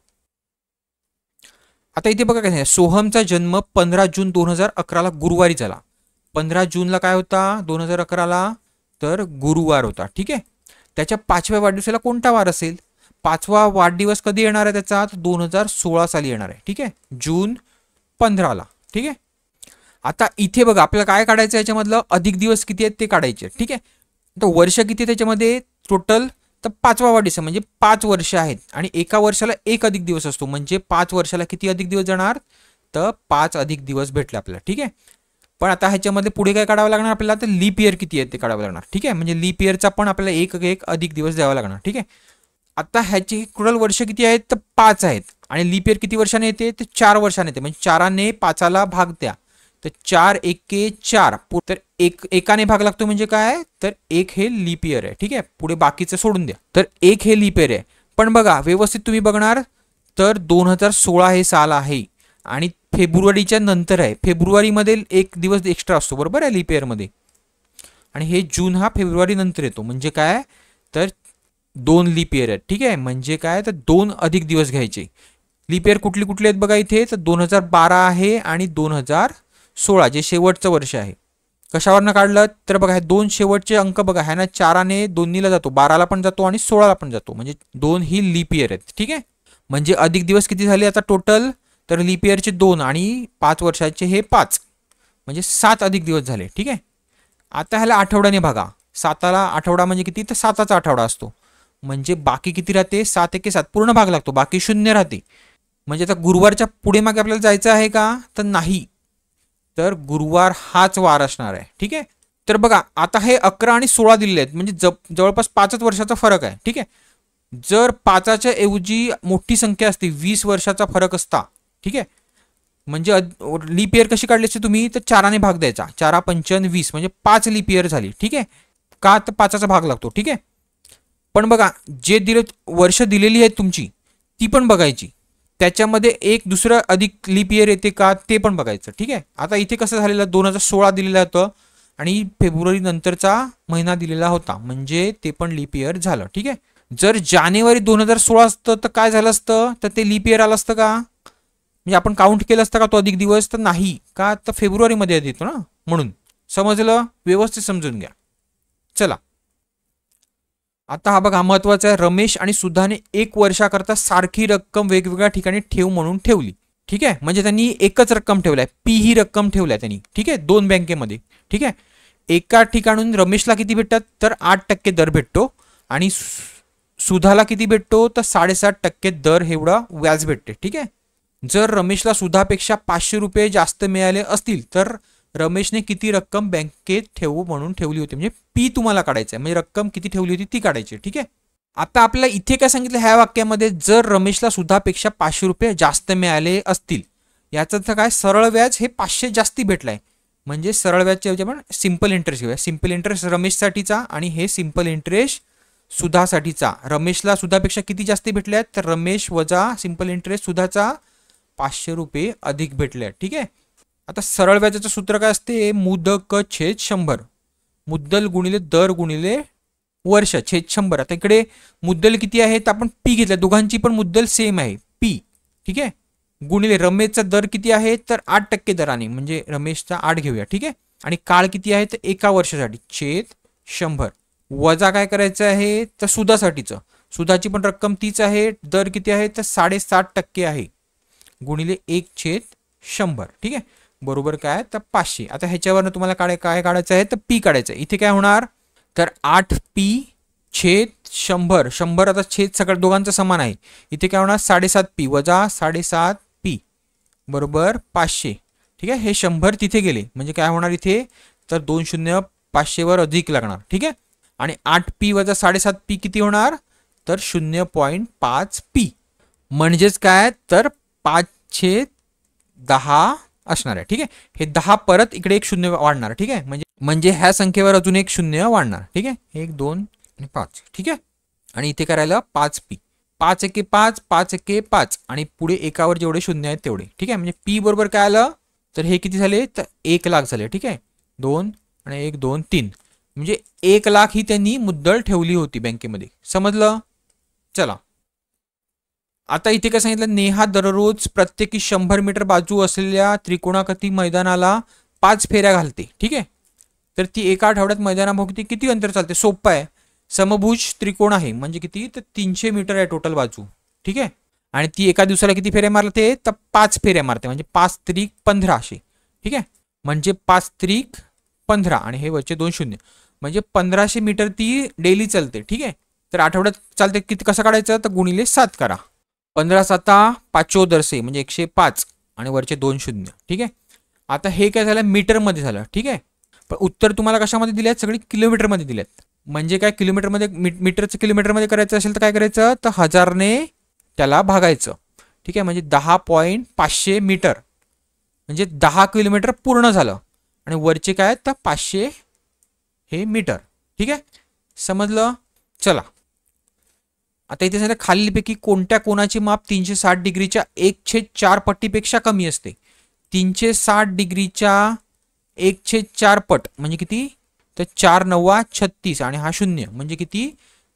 आता इथे बघा काय, सोहमचा जन्म 15 जून 2011 गुरुवारी झाला. 15 जूनला काय होता? 2011 तर गुरुवार होता. ठीक आहे. त्याच्या 5व्या वाढदिवसाला कोणता वार असेल? 5वा वाढदिवस कधी येणार आहे त्याचा? 2016 साली येणार आहे. ठीक आहे. जून 15ला. ठीक आहे. आता इथे बघा, आपल्याला काय काढायचं? याच्यामधलं अधिक दिवस किती आहेत ते काढायचे. ठीक आहे. तर वर्ष किती त्याच्यामध्ये टोटल? तर 5वा वाढदिवस म्हणजे 5 वर्ष आहेत आणि एका वर्षाला एक अधिक दिवस असतो. म्हणजे 5 वर्षाला किती अधिक दिवस जाणार? तर 5 अधिक दिवस भेटले आपल्याला. ठीक आहे. पण आता ह्याच्यामध्ये पुढे काय काढावं लागणार आपल्याला? तर लीप इयर किती आहे ते काढावं लागणार. ठीक आहे. म्हणजे लीप इयरचा पण आपल्याला एक अधिक दिवस द्यावा लागणार. ठीक आहे. आता ह्याची टोटल वर्ष किती आहेत? तर 5 आहेत. आणि लीप इयर किती वर्षाने येते? तर 4 वर्षाने येते. म्हणजे 4ने 5ला भाग द्या. तर 4 एके 4. तर एकाने भाग लागतो म्हणजे काय? तर 1 हे लीप इयर आहे. ठीक आहे. पुढे बाकीचं सोडून द्या. तर 1 हे लीप इयर आहे. पण बघा, व्यवस्थित तुम्ही बघणार तर 2016 हे साल आहे आणि फेब्रुवारीच्या नंतर आहे. फेब्रुवारीमध्ये एक दिवस एक्स्ट्रा असतो. बरोबर आहे लीप इयरमध्ये. आणि हे जून हा फेब्रुवारी नंतर येतो. म्हणजे काय? तर 2 लीप इयर आहेत. ठीक आहे. म्हणजे काय? तर 2 अधिक दिवस घ्यायचे. लीप इयर कुठली कुठली आहेत बघा इथे? तर 2012 आहे आणि 2016 जे शेवटचं वर्ष आहे. कशावरनं काढलं? तर बघा, हे 2 शेवटचे अंक बघा, ह्या ना 4ने 2ला जातो, 12ला पण जातो आणि 16ला पण जातो. म्हणजे 2 ही लीप इयर आहेत. ठीक आहे. म्हणजे अधिक दिवस किती झाले आता टोटल? तर लीप इयरचे 2 आणि 5 वर्षाचे हे 5, म्हणजे 7 अधिक दिवस झाले. ठीक आहे. आता ह्याला आठवड्याने बघा. 7ला आठवडा म्हणजे किती? तर 7चा आठवडा असतो. म्हणजे बाकी किती राहते? 7 एके 7 पूर्ण भाग लागतो, बाकी 0 राहते. म्हणजे आता गुरुवारच्या पुढे मागे आपल्याला जायचं आहे का? तर नाही. तर गुरुवार हाच वार असणार आहे. ठीक आहे. तर बघा, आता हे 11 आणि 16 दिलेले आहेत. म्हणजे जवळपास 5 वर्षाचा फरक आहे. ठीक आहे. जर 5च्या ऐवजी मोठी संख्या असते, 20 वर्षाचा फरक असता. ठीक आहे. म्हणजे लीप इयर कशी काढली असते तुम्ही? तर 4ने भाग द्यायचा. 4 पंच 20 म्हणजे 5 लीप इयर झाली. ठीक आहे. का? तर 5चा भाग लागतो. ठीक आहे. पण बघा, जे वर्ष दिलेली आहेत तुमची ती पण बघायची. त्याच्यामध्ये एक दुसरं अधिक लीप इयर येते का ते पण बघायचं. ठीक आहे. आता इथे कसं झालेलं? 2016 दिलेलं होतं आणि फेब्रुवारी नंतरचा महिना दिलेला होता. म्हणजे ते पण लीप इयर झालं. ठीक आहे. जर जानेवारी 2016 असतं तर काय झालं असतं? तर ते लीप इयर आलं असतं का? म्हणजे आपण काउंट केलं असतं का तो अधिक दिवस? तर नाही. का? तर फेब्रुवारीमध्ये येतो ना, म्हणून. समजलं? व्यवस्थित समजून घ्या. चला, आता हा बघा महत्वाचा आहे. रमेश आणि सुधाने 1 वर्षाकरता सारखी रक्कम वेगवेगळ्या ठिकाणी ठेव म्हणून ठेवली. ठीक आहे. म्हणजे त्यांनी एकच रक्कम ठेवलाय, पी ही रक्कम ठेवलाय त्यांनी. ठीक आहे. 2 बँकेमध्ये. ठीक आहे. एका ठिकाणून रमेशला किती भेटतात? तर 8% दर भेटतो आणि सुधाला किती भेटतो? तर 7.5% दर एवढा व्याज भेटते. ठीक आहे. जर रमेशला सुधापेक्षा 500 रुपये जास्त मिळाले असतील तर रमेशने किती रक्कम बँकेत ठेवू म्हणून ठेवली होती? म्हणजे पी तुम्हाला काढायचं आहे. म्हणजे रक्कम किती ठेवली होती ती काढायची. ठीक आहे. आता आपल्याला इथे काय सांगितलं ह्या वाक्यामध्ये? जर रमेशला सुधापेक्षा 500 रुपये जास्त मिळाले असतील, याचं तर काय? सरळ व्याज हे 500 जास्ती भेटलाय. म्हणजे सरळ व्याजच्या ऐवजी आपण सिंपल इंटरेस्ट घेऊया. सिंपल इंटरेस्ट रमेशसाठीचा आणि हे सिंपल इंटरेस्ट सुधासाठीचा. रमेशला सुधापेक्षा किती जास्ती भेटल्यात? तर रमेश वजा सिंपल इंटरेस्ट सुधाचा 500 रुपये अधिक भेटले. ठीक आहे. आता सरळ व्याजाचं सूत्र काय असते, मुदक छेद 100, मुद्दल गुणिले दर गुणिले वर्ष छेद 100. आता इकडे मुद्दल किती आहे तर आपण पी घेतल्या, दोघांची पण मुद्दल सेम आहे पी, ठीक आहे. गुणिले रमेशचा दर किती आहे तर 8% दराने, म्हणजे रमेशचा 8 घेऊया, ठीक आहे. आणि काळ किती आहे तर 1 वर्षासाठी छेद 100. वजा काय करायचं आहे तर सुधासाठीचं, सुधाची पण रक्कम तीच आहे, दर किती आहे तर 7.5% आहे, गुणिले 1/100, ठीक आहे. बरोबर काय तर 500. आता ह्याच्यावरनं तुम्हाला काय काढायचं आहे तर पी काढायचं आहे. इथे काय होणार तर 8p छेद 100, 100 आता छेद सगळं दोघांचं समान आहे. इथे काय होणार 7.5p वजा 7.5p बरोबर 500, ठीक आहे. हे 100 तिथे गेले म्हणजे काय होणार इथे तर 2 शून्य 500वर अधिक लागणार, ठीक आहे. आणि 8p वजा 7.5p किती होणार तर 0.5p, म्हणजेच काय तर 5/10 असणार आहे, ठीक आहे. हे 10 परत इकडे एक शून्य वाढणार, ठीक आहे. म्हणजे ह्या संख्येवर अजून एक शून्य वाढणार, ठीक आहे. 1 2 आणि 5, ठीक आहे. आणि इथे करायला 5p, 5 एके 5, 5 एके 5 आणि पुढे एकावर जेवढे शून्य आहेत तेवढे, ठीक आहे. म्हणजे p बरोबर काय आलं तर हे किती झाले तर 1 लाख झाले, ठीक आहे. 2 आणि 1 2 3 म्हणजे 1 लाख ही त्यांनी मुद्दल ठेवली होती बँकेमध्ये, समजलं. चला आता इथे काय सांगितलं, नेहा दररोज प्रत्येकी 100 मीटर बाजू असलेल्या त्रिकोणाकृती मैदानाला 5 फेऱ्या घालते, ठीक आहे. तर ती एका आठवड्यात मैदानाभोवती किती अंतर चालते, सोपं आहे. समभुज त्रिकोण आहे म्हणजे किती तर 300 मीटर आहे टोटल बाजू, ठीक आहे. आणि ती एका दिवसाला किती फेऱ्या मारते तर 5 फेऱ्या मारते, म्हणजे 5 त्रिक 15 असे, ठीक आहे. म्हणजे 5 त्रिक 15 आणि हे वरचे 2 शून्य म्हणजे 1500 मीटर ती डेली चालते, ठीक आहे. तर आठवड्यात चालते किती, कसं काढायचं तर गुणिले 7 करा. 15 7 5 म्हणजे 105 आणि वरचे 2 शून्य, ठीक आहे. आता हे काय झालं मीटरमध्ये झालं, ठीक आहे. पण उत्तर तुम्हाला कशामध्ये दिले आहेत सगळी किलोमीटरमध्ये दिले आहेत. म्हणजे काय किलोमीटरमध्ये मीटरचं किलोमीटरमध्ये करायचं असेल तर काय करायचं तर 1000ने त्याला भागायचं, ठीक आहे. म्हणजे 10.500 मीटर म्हणजे 10 किलोमीटर पूर्ण झालं आणि वरचे काय तर 500 हे मीटर, ठीक आहे. समजलं. चला आता इथे सांगितलं खालीलपैकी कोणत्या कोणाची माप 360 डिग्रीच्या 1/4 पट्टीपेक्षा कमी असते. 360 डिग्रीच्या 1/4 पट म्हणजे किती तर 4 9 36 आणि हा 0 म्हणजे किती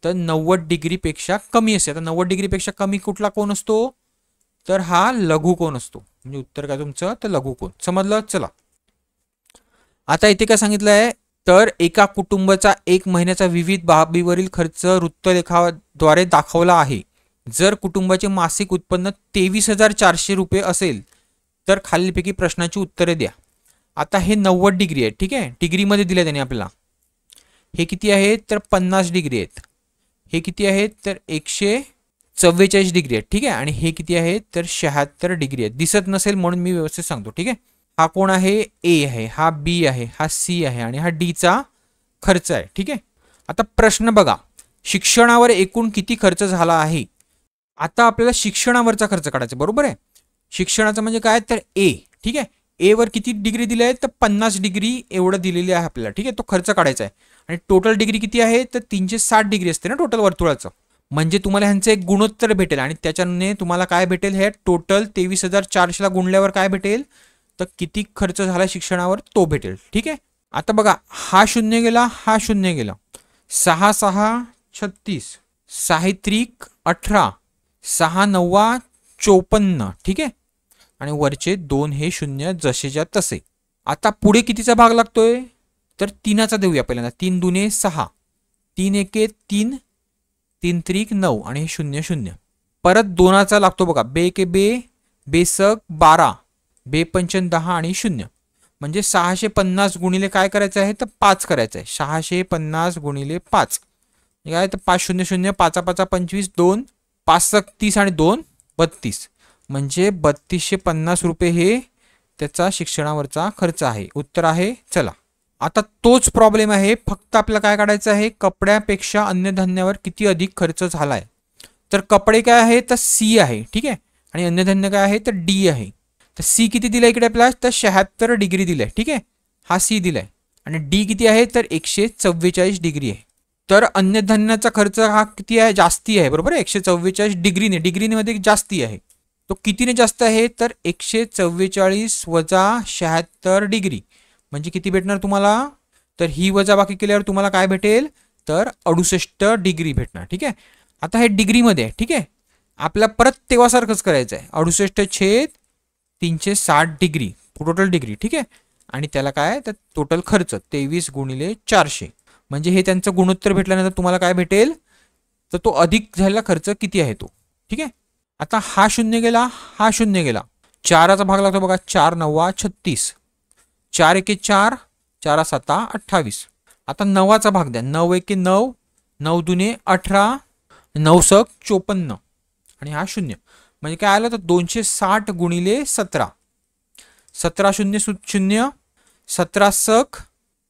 तर 90 डिग्रीपेक्षा कमी असते. आता 90 डिग्रीपेक्षा कमी कुठला कोण असतो तर हा लघुकोन असतो, म्हणजे उत्तर काय तुमचं तर लघुकोन, समजलं. चला आता इथे काय सांगितलं आहे तर एका कुटुंबाचा 1 महिन्याचा विविध बाबीवरील खर्च वृत्तलेखाद्वारे दाखवला आहे. जर कुटुंबाचे मासिक उत्पन्न 23,400 रुपये असेल तर खालीलपैकी प्रश्नाची उत्तरे द्या. आता हे 90 डिग्री आहे, ठीक आहे. डिग्रीमध्ये दिले त्याने आपल्याला. हे किती आहे तर 50 डिग्री आहेत. हे किती आहेत तर 144 डिग्री आहेत, ठीक आहे. आणि हे किती आहे तर 76 डिग्री आहेत. दिसत नसेल म्हणून मी व्यवस्थित सांगतो, ठीक आहे. हा कोण आहे ए आहे, हा बी आहे, हा सी आहे आणि हा डी चा खर्च आहे, ठीक आहे. आता प्रश्न बघा, शिक्षणावर एकूण किती खर्च झाला आहे. आता आपल्याला शिक्षणावरचा खर्च काढायचा, बरोबर आहे. शिक्षणाचं म्हणजे काय तर ए, ठीक आहे. ए वर किती डिग्री दिली आहे तर 50 डिग्री एवढं दिलेली आहे आपल्याला, ठीक आहे. तो खर्च काढायचा आहे आणि टोटल डिग्री किती आहे तर 360 डिग्री असते ना टोटल वर्तुळाचं. म्हणजे तुम्हाला ह्यांचं एक गुणोत्तर भेटेल आणि त्याच्याने तुम्हाला काय भेटेल हे टोटल 23,400 ला गुणल्यावर काय भेटेल तर किती खर्च झाला शिक्षणावर तो भेटेल, ठीक आहे. आता बघा हा 0 गेला, हा 0 गेला, 6 6 36, 6 त्रिक 18, 6 9 54, ठीक आहे. आणि वरचे 2 हे 0 जसेच्या तसे. आता पुढे कितीचा भाग लागतोय तर 3चा देऊया पहिल्यांदा. 3 दुने 6, 3 एके 3, 3 त्रिक 9 आणि हे 0 0. परत 2चा लागतो बघा, बे के बे, बेसक 12, बे पंचन 10 आणि 0 म्हणजे 650 गुणिले काय करायचं आहे तर 5 करायचं आहे. 650 गुणिले 5 काय तर 5 0 0, 5 5 25, 2 5 30 आणि 2 32 म्हणजे 3250 रुपये हे त्याचा शिक्षणावरचा खर्च आहे. उत्तर आहे. चला आता तोच प्रॉब्लेम आहे, फक्त आपल्याला काय काढायचं आहे कपड्यापेक्षा अन्नधान्यावर किती अधिक खर्च झाला आहे. तर कपडे काय आहे तर सी आहे, ठीक आहे. आणि अन्नधान्य काय आहे तर डी आहे. तर सी किती दिलं इकडे आपल्याला तर 76 डिग्री दिलंय, ठीक आहे. हा सी दिलाय आणि डी किती आहे तर 144 डिग्री आहे. तर अन्नधान्याचा खर्च हा किती आहे जास्ती आहे, बरोबर आहे. 144 डिग्रीने मध्ये जास्ती आहे. तो कितीने जास्त आहे तर 144 वजा 76 डिग्री म्हणजे किती भेटणार तुम्हाला तर ही वजाबाकी केल्यावर तुम्हाला काय भेटेल तर 68 डिग्री भेटणार ठीक आहे. आता हे डिग्रीमध्ये आहे ठीक आहे. आपल्याला परत तेव्हासारखंच करायचं आहे 68/360 डिग्री टोटल डिग्री ठीक आहे. आणि त्याला काय तर टोटल खर्च 23 गुणिले 400 म्हणजे हे त्यांचं गुणोत्तर भेटल्यानंतर तुम्हाला काय भेटेल तर तो अधिक झालेला खर्च किती आहे तो ठीक आहे. आता हा शून्य गेला हा शून्य गेला 4चा भाग लागतो बघा 4 9 36 4 1 4 4 7 28. आता 9चा भाग द्या 9 1 9 9 दुने 18 9 सक 54 आणि हा शून्य म्हणजे काय आलं तर 260 गुणिले 17 17 शून्य शून्य 17 सक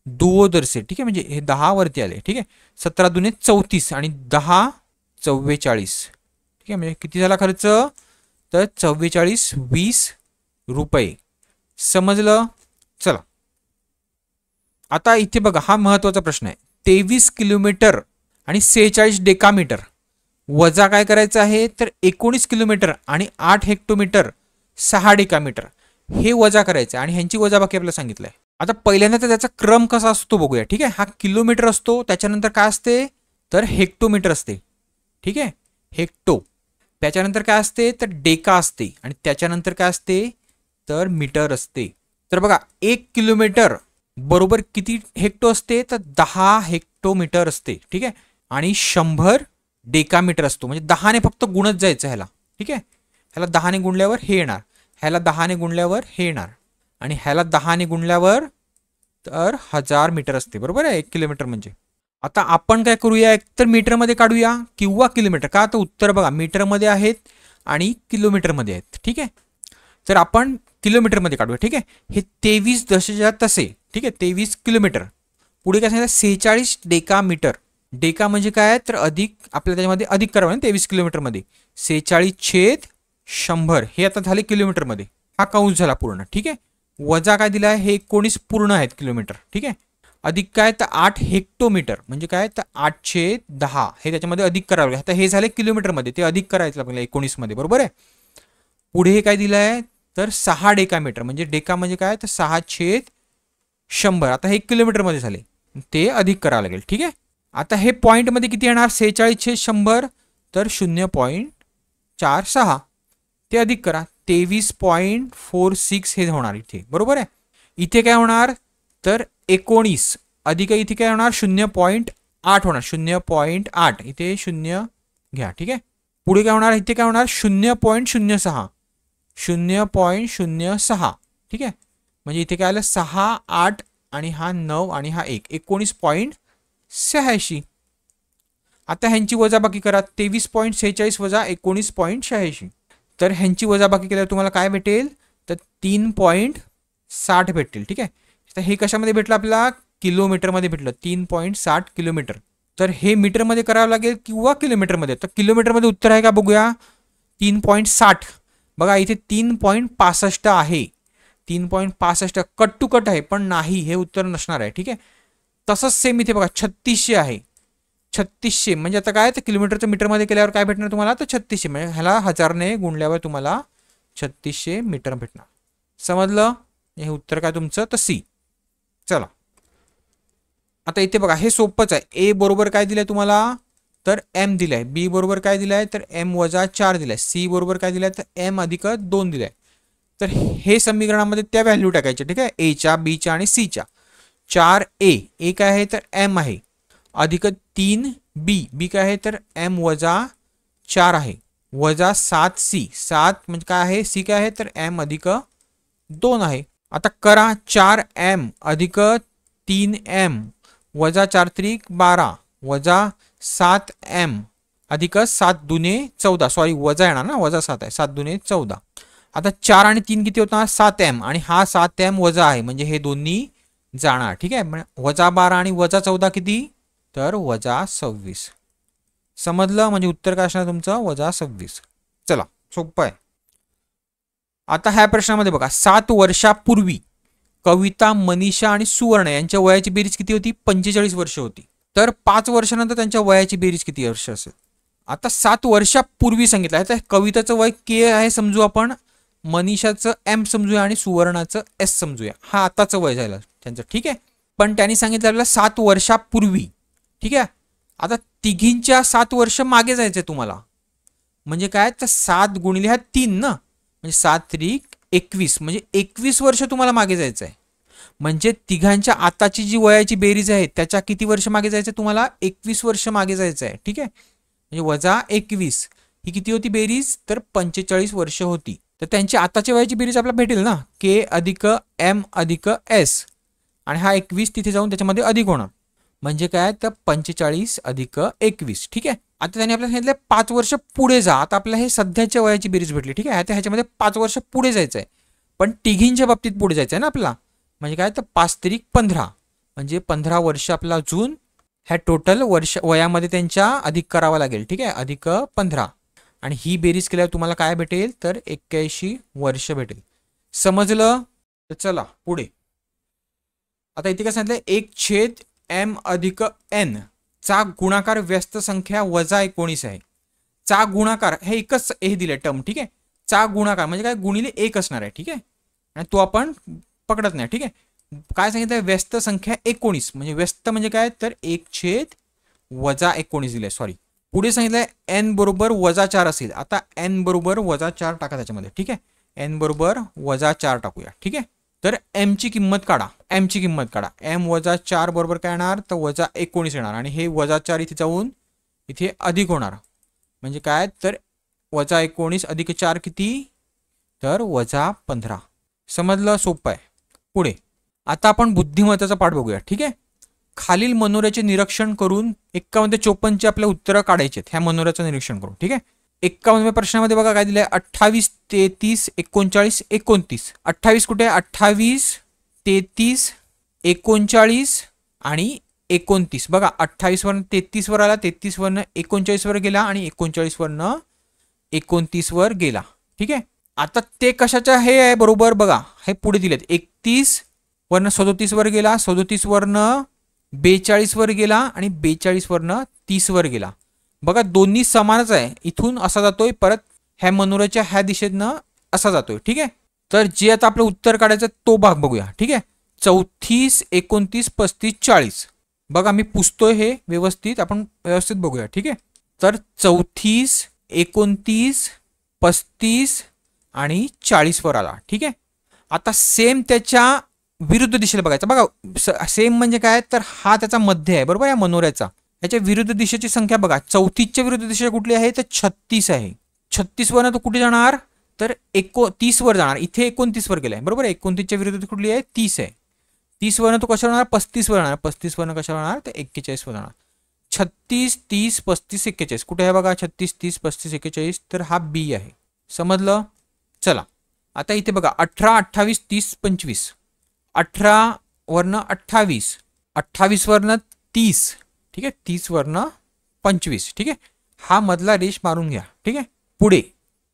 दुओदरसे ठीक आहे म्हणजे हे 10 वरती आले ठीक आहे. 17 दुने 34 आणि 10 44 ठीक आहे म्हणजे किती झाला खर्च तर 4420 रुपये समजलं. चला आता इथे बघा हा महत्वाचा प्रश्न आहे 23 किलोमीटर आणि 46 डेकामीटर वजा काय करायचं आहे तर 19 किलोमीटर आणि 8 हेक्टोमीटर 6 डेकामीटर हे वजा करायचं आणि ह्यांची वजाबाकी आपल्याला सांगितलंय. आता पहिल्यांदा तर त्याचा क्रम कसा असतो बघूया ठीक आहे. हा किलोमीटर असतो त्याच्यानंतर काय असते तर हेक्टोमीटर असते ठीक आहे हेक्टो. त्याच्यानंतर काय असते तर डेका असते आणि त्याच्यानंतर काय असते तर मीटर असते. तर बघा 1 किलोमीटर बरोबर किती हेक्टो असते तर 10 हेक्टोमीटर असते ठीक आहे. आणि 100 डेकामीटर असतो म्हणजे 10ने फक्त गुणत जायचं ह्याला ठीक आहे. ह्याला 10ने गुणल्यावर हे येणार ह्याला 10ने गुणल्यावर हे येणार आणि ह्याला 10ने गुणल्यावर तर 1000 मीटर असते बरोबर आहे 1 किलोमीटर म्हणजे. आता आपण काय करूया एक तर मीटरमध्ये काढूया किंवा किलोमीटर का तर उत्तर बघा मीटरमध्ये आहेत आणि किलोमीटरमध्ये आहेत ठीक आहे. तर आपण किलोमीटरमध्ये काढूया ठीक आहे. हे 23 दशेच्या तसे ठीक आहे 23 किलोमीटर पुढे काय सांगितलं 46 डेकामीटर डेका म्हणजे काय तर अधिक आपल्याला त्याच्यामध्ये अधिक करावं ना 23 किलोमीटरमध्ये 46/100 हे आता झाले किलोमीटरमध्ये हा कंस झाला पूर्ण ठीक आहे. वजा काय दिला आहे हे 19 पूर्ण आहेत किलोमीटर ठीक आहे. अधिक काय तर 8 हेक्टोमीटर म्हणजे काय तर 8/10 हे त्याच्यामध्ये अधिक करावं लागेल. आता हे झाले किलोमीटरमध्ये ते अधिक करायचं आपल्याला 19 मध्ये बरोबर आहे. पुढे हे काय दिलं आहे तर 6 डेकामीटर म्हणजे डेका म्हणजे काय तर 6/100 आता हे किलोमीटरमध्ये झाले ते अधिक करावं लागेल ठीक आहे. आता हे पॉईंटमध्ये किती येणार 46/100 तर 0.46 ते अधिक करा 23.46 हे होणार इथे बरोबर आहे. इथे काय होणार तर 19 अधिक इथे काय होणार 0.8 होणार 0.8 इथे 0 घ्या ठीक आहे. पुढे काय होणार इथे काय होणार 0.06 0.06 ठीक आहे म्हणजे इथे काय आलं 6 8 आणि हा 9 आणि हा 1 19.86. आता ह्यांची वजाबाकी करा 23.46 वजा 19.86 तर ह्यांची वजाबाकी केल्यावर तुम्हाला काय भेटेल तर 3.60 भेटेल ठीक आहे. तर हे कशामध्ये भेटलं आपल्याला किलोमीटरमध्ये भेटलं 3.60 किलोमीटर. तर हे मीटरमध्ये करावं लागेल किंवा किलोमीटरमध्ये. तर किलोमीटरमध्ये उत्तर आहे का बघूया 3.60 बघा इथे 3.65 आहे 3.65 कट टू कट आहे पण नाही हे उत्तर नसणार आहे ठीक आहे. तसंच सेम इथे बघा 3600 आहे 3600 म्हणजे आता काय तर किलोमीटरचं मीटरमध्ये केल्यावर काय भेटणार तुम्हाला तर 3600 म्हणजे ह्याला 1000ने गुणल्यावर तुम्हाला 3600 मीटर भेटणार. समजलं हे उत्तर काय तुमचं तर सी. चला आता इथे बघा हे सोपंच आहे. ए बरोबर काय दिलंय तुम्हाला तर एम दिलाय बी बरोबर काय दिलाय तर एम वजा 4 दिलाय सी बरोबर काय दिलाय तर एम अधिक 2 दिलाय. तर हे समीकरणामध्ये त्या व्हॅल्यू टाकायच्या ठीक आहे एच्या बीच्या आणि सीच्या 4a काय आहे तर एम आहे अधिक 3b बी काय आहे तर एम वजा 4 आहे वजा 7c 7 म्हणजे काय आहे सी काय आहे तर एम अधिक 2 आहे. आता करा 4m अधिक 3m वजा 4 त्रिक 12 वजा 7m अधिक 7 दुने 14 सॉरी वजा येणार ना वजा 7 आहे 7 दुने 14. आता 4 आणि 3 किती होता 7m आणि हा 7m वजा आहे म्हणजे हे दोन्ही जाणार ठीक आहे. वजा 12 आणि वजा 14 किती तर वजा 26. समजलं म्हणजे उत्तर काय असणार तुमचं वजा 26. चला सोपं आहे. आता ह्या प्रश्नामध्ये बघा 7 वर्षापूर्वी कविता मनीषा आणि सुवर्ण यांच्या वयाची बेरीज किती होती 45 वर्ष होती. तर 5 वर्षानंतर त्यांच्या वयाची बेरीज किती वर्ष असेल आता 7 वर्षापूर्वी सांगितलं आहे. तर कविताचं वय के आहे समजू आपण, मनीषाचं एम समजूया आणि सुवर्णाचं एस समजूया. हा आताचं वय झालं त्यांचं, ठीक आहे. पण त्यांनी सांगितलं आपल्याला 7 वर्षापूर्वी, ठीक आहे. आता तिघींच्या 7 वर्ष मागे जायचंय तुम्हाला. म्हणजे काय, तर 7 गुणिले हा 3 ना, म्हणजे 7 त्रिक 21, म्हणजे 21 वर्ष तुम्हाला मागे जायचं आहे. म्हणजे तिघांच्या आताची जी वयाची बेरीज आहे त्याच्या किती वर्ष मागे जायचं तुम्हाला, 21 वर्ष मागे जायचं आहे, ठीक आहे. म्हणजे वजा 21 ही किती होती बेरीज, तर 45 वर्ष होती. तर त्यांची आताची वयाची बेरीज आपल्याला भेटेल ना, के अधिक एम अधिक एस, आणि हा 21 तिथे जाऊन त्याच्यामध्ये अधिक होणार, म्हणजे काय, तर 45 अधिक 21, ठीक आहे. आता त्यांनी आपल्याला सांगितलं 5 वर्ष पुढे जा. आता आपल्याला हे सध्याच्या वयाची बेरीज भेटली, ठीक आहे. आता ह्याच्यामध्ये 5 वर्ष पुढे जायचं आहे, पण तिघींच्या बाबतीत पुढे जायचं आहे ना आपल्याला. म्हणजे काय, तर 5 त्रिक 15, म्हणजे 15 वर्ष आपल्याला अजून ह्या टोटल वर्ष वयामध्ये त्यांच्या अधिक करावा लागेल, ठीक आहे. अधिक 15, आणि ही बेरीज केल्यावर तुम्हाला काय भेटेल, तर 81 वर्ष भेटेल. समजलं. तर चला पुढे. आता इथे काय सांगितलं, 1/m अधिक n चा गुणाकार व्यस्त संख्या वजा 19 आहे. चा गुणाकार हे एकच हे दिले टर्म, ठीक आहे. चा गुणाकार म्हणजे काय, गुणिले 1 असणार आहे, ठीक आहे. आणि तो आपण पकडत नाही, ठीक आहे. काय सांगितलं, व्यस्त संख्या 19, म्हणजे व्यस्त म्हणजे काय, तर 1/-19 दिले, सॉरी. पुढे सांगितलंय n बरोबर -4 असेल. आता n बरोबर -4 टाका त्याच्यामध्ये, ठीक आहे. n बरोबर -4 टाकूया, ठीक आहे. तर m ची किंमत काढा, m ची किंमत काढा. m - 4 बरोबर काय येणार, तर -19 येणार, आणि हे -4 इथे जाऊन इथे अधिक होणार, म्हणजे काय, तर -19 अधिक 4 किती, तर -15. समजलं, सोपं आहे. पुढे आता आपण बुद्धिमत्तेचा पाठ बघूया, ठीक आहे. खालील मनोऱ्याचे निरीक्षण करून 51 ते 54 आपल्या उत्तरं काढायचे आहेत, ह्या मनोऱ्याचं निरीक्षण करून, ठीक आहे. 51व्या प्रश्नामध्ये बघा काय दिलंय, 28, 33, 39, 29. 28 कुठे आहे, 28, 33, 39 आणि 29. बघा 28 वरनं 33 वर आला, 33 वरनं 39 वर गेला, आणि 39 वरनं 29 वर गेला, ठीक आहे. आता ते कशाच्या हे आहे बरोबर, बघा हे पुढे दिलेत. 31 वरनं 37 वर गेला, 37 वरनं 42 वर गेला, आणि 42 वरनं 30 वर गेला. बघा दोन्ही समानच आहे. इथून असा जातोय, परत ह्या मनोऱ्याच्या ह्या दिशेनं असा जातोय, ठीक आहे. तर जे आता आपलं उत्तर काढायचं तो भाग बघूया, ठीक आहे. 34, 29, 35, 40. बघा मी पुसतोय हे व्यवस्थित, आपण व्यवस्थित बघूया, ठीक आहे. तर 34, 29, 35 आणि 40 वर आला, ठीक आहे. आता सेम त्याच्या विरुद्ध दिशेला बघायचं. बघा सेम म्हणजे काय, तर हा त्याचा मध्य आहे, बरोबर, या मनोऱ्याचा. याच्या विरुद्ध दिशेची संख्या बघा, 34च्या विरुद्ध दिशा कुठली आहे, तर 36 आहे. 36 वरनं तो कुठे जाणार, तर 30 वर जाणार. इथे 29 वर गेलाय, बरोबर. 29च्या विरुद्ध कुठली आहे, 30 आहे. 30 वरनं तो कशावर जाणार, 35 वर जाणार. 35 वरनं कशावर जाणार, तर 41 वर जाणार. 36, 30, 35, 41 कुठे आहे बघा, 36, 30, 35, 41. तर हा बी आहे. समजलं. चला आता इथे बघा 18, 28, 30, 25. 18 वरनं 28, 28 वरनं 30, ठीक आहे. 30 वरनं 25, ठीक आहे. हा मधला रेष मारून घ्या, ठीक आहे. पुढे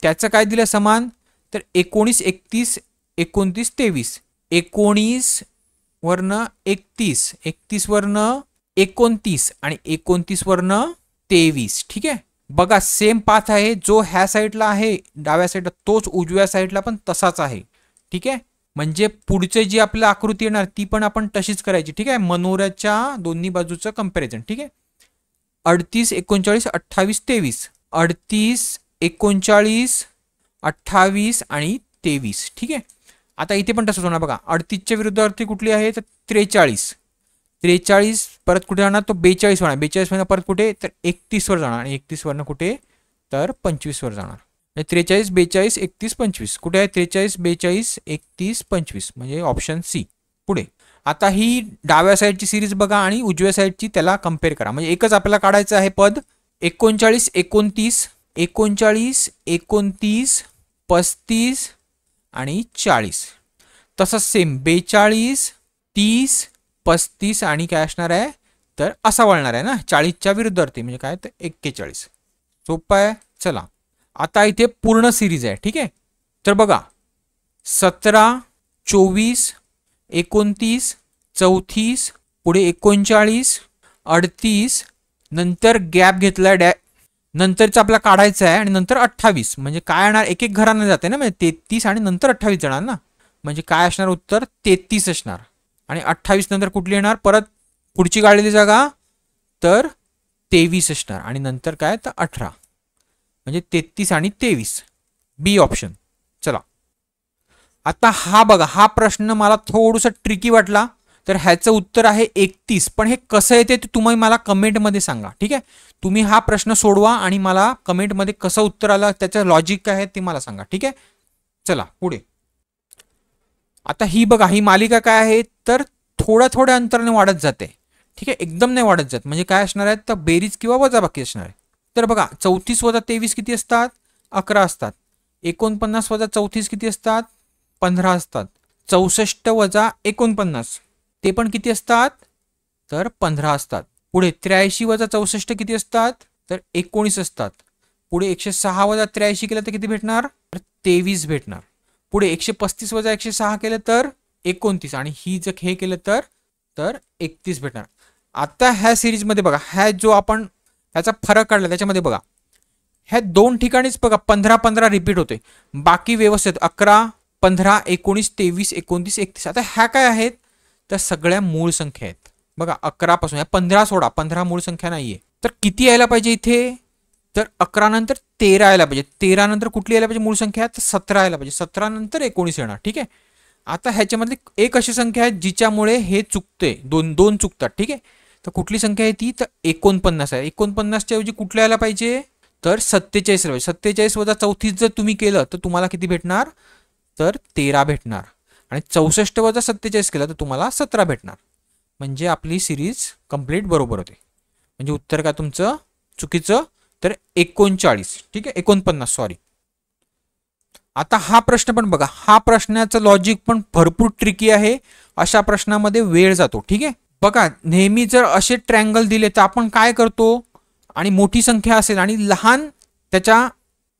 त्याचं काय दिलं समान, तर 19, 31, 29, 23. 19 वरनं 31, 31 वरनं 29, आणि 29 वरनं 23, ठीक आहे. बघा सेम पाथ आहे, जो ह्या साईडला आहे डाव्या साईडला, तोच उजव्या साईडला पण तसाच आहे, ठीक आहे. म्हणजे पुढचे जी आपल्या आकृती येणार ती पण आपण तशीच करायची, ठीक आहे. मनोऱ्याच्या दोन्ही बाजूचं कंपॅरिझन, ठीक आहे. 38, 39, 28, 23. 38, 39, 28 आणि 23, ठीक आहे. आता इथे पण तसंच होणार बघा. 38च्या विरुद्ध अर्थी कुठली आहे, तर 43. 43 परत कुठे जाणार, तो 42 होणार. 42 वरनं परत कुठे, तर 31 वर जाणार, आणि 31 वरनं कुठे, तर 25 वर जाणार. 43, 42, 31, 25 कुठे आहे, 43, 42, 31, 25, म्हणजे ऑप्शन सी. पुढे आता ही डाव्या साईडची सिरीज बघा आणि उजव्या साईडची त्याला कम्पेअर करा, म्हणजे एकच आपल्याला काढायचं आहे पद. 39, 29, 39, 29, 35 आणि 40. तसंच सेम 42, 30, 35 आणि काय असणार आहे, तर असा वळणार आहे ना 40च्या विरुद्ध अर्थी, म्हणजे काय, तर 41. सोपं आहे. चला आता इथे पूर्ण सिरीज आहे, ठीक आहे. तर बघा 17, 24, 29, 34, पुढे 39, 38, नंतर गॅप घेतला नंतरचं आपल्याला काढायचं आहे आणि नंतर 28 म्हणजे काय येणार, एक एक घरानं जाते ना, म्हणजे 33 आणि नंतर 28 जाणार ना, म्हणजे काय असणार उत्तर 33 असणार. आणि 28 नंतर कुठली येणार, परत पुढची काढलेली जागा तर 23 असणार आणि नंतर काय तर 18 म्हणजे 33 आणि 23 बी ऑप्शन. चला आता हा बघा, हा प्रश्न मला थोडंसं ट्रिकी वाटला, तर ह्याचं उत्तर आहे 31. पण हे कसं येते ते तुम्ही मला कमेंटमध्ये सांगा. ठीक आहे, तुम्ही हा प्रश्न सोडवा आणि मला कमेंटमध्ये कसं उत्तर आलं त्याचं लॉजिक काय आहे ते मला सांगा. ठीक आहे, चला पुढे. आता ही बघा, ही मालिका काय आहे तर थोड्या थोड्या अंतराने वाढत जाते. ठीक आहे, एकदम नाही वाढत जात. म्हणजे काय असणार आहे तर बेरीज किंवा वजाबाकी असणार आहे. तर बघा 34 वजा 23 किती असतात, 11 असतात. 49 वजा 34 किती असतात, 15 असतात. 64 वजा 49 ते पण किती असतात तर 15 असतात. पुढे 83 वजा 64 किती असतात तर 19 असतात. पुढे 106 वजा 83 केलं तर किती भेटणार तर 23 भेटणार. पुढे 135 वजा 106 केलं तर 29 आणि ही जर हे केलं तर 31 भेटणार. आता ह्या सिरीजमध्ये बघा, ह्या जो आपण ह्याचा फरक काढला त्याच्यामध्ये बघा, ह्या दोन ठिकाणीच बघा 15-15 रिपीट होते, बाकी व्यवस्थित 11, 15, 19, 23, 29, 31. आता ह्या काय आहेत तर सगळ्या मूळ संख्या आहेत. बघा 11 पासून 15 सोडा, 15 मूळ संख्या नाहीये. तर किती यायला पाहिजे इथे तर 11 नंतर 13 यायला पाहिजे. 13 नंतर कुठली यायला पाहिजे मूळ संख्या तर 17 यायला पाहिजे. 17 नंतर 19 येणार. ठीक आहे, आता ह्याच्यामध्ये एक अशी संख्या आहे जिच्यामुळे हे चुकते, दोन चुकतात. ठीक आहे, तर कुठली संख्या आहे ती तर 49 आहे. 49च्या ऐवजी कुठल्या यायला पाहिजे तर 47 पाहिजे. 47 वजा 34 जर तुम्ही केलं तर तुम्हाला किती भेटणार तर 13 भेटणार. आणि 64 वजा 47 केलं तर तुम्हाला 17 भेटणार. म्हणजे आपली सिरीज कंप्लीट बरोबर होते. म्हणजे उत्तर काय तुमचं चुकीचं तर 39. ठीक आहे, 49 सॉरी. आता हा प्रश्न पण बघा, हा प्रश्नाचं लॉजिक पण भरपूर ट्रिकी आहे. अशा प्रश्नामध्ये वेळ जातो. ठीक आहे, बघा नेहमी जर असे ट्रँगल दिले तर आपण काय करतो, आणि मोठी संख्या असेल आणि लहान त्याच्या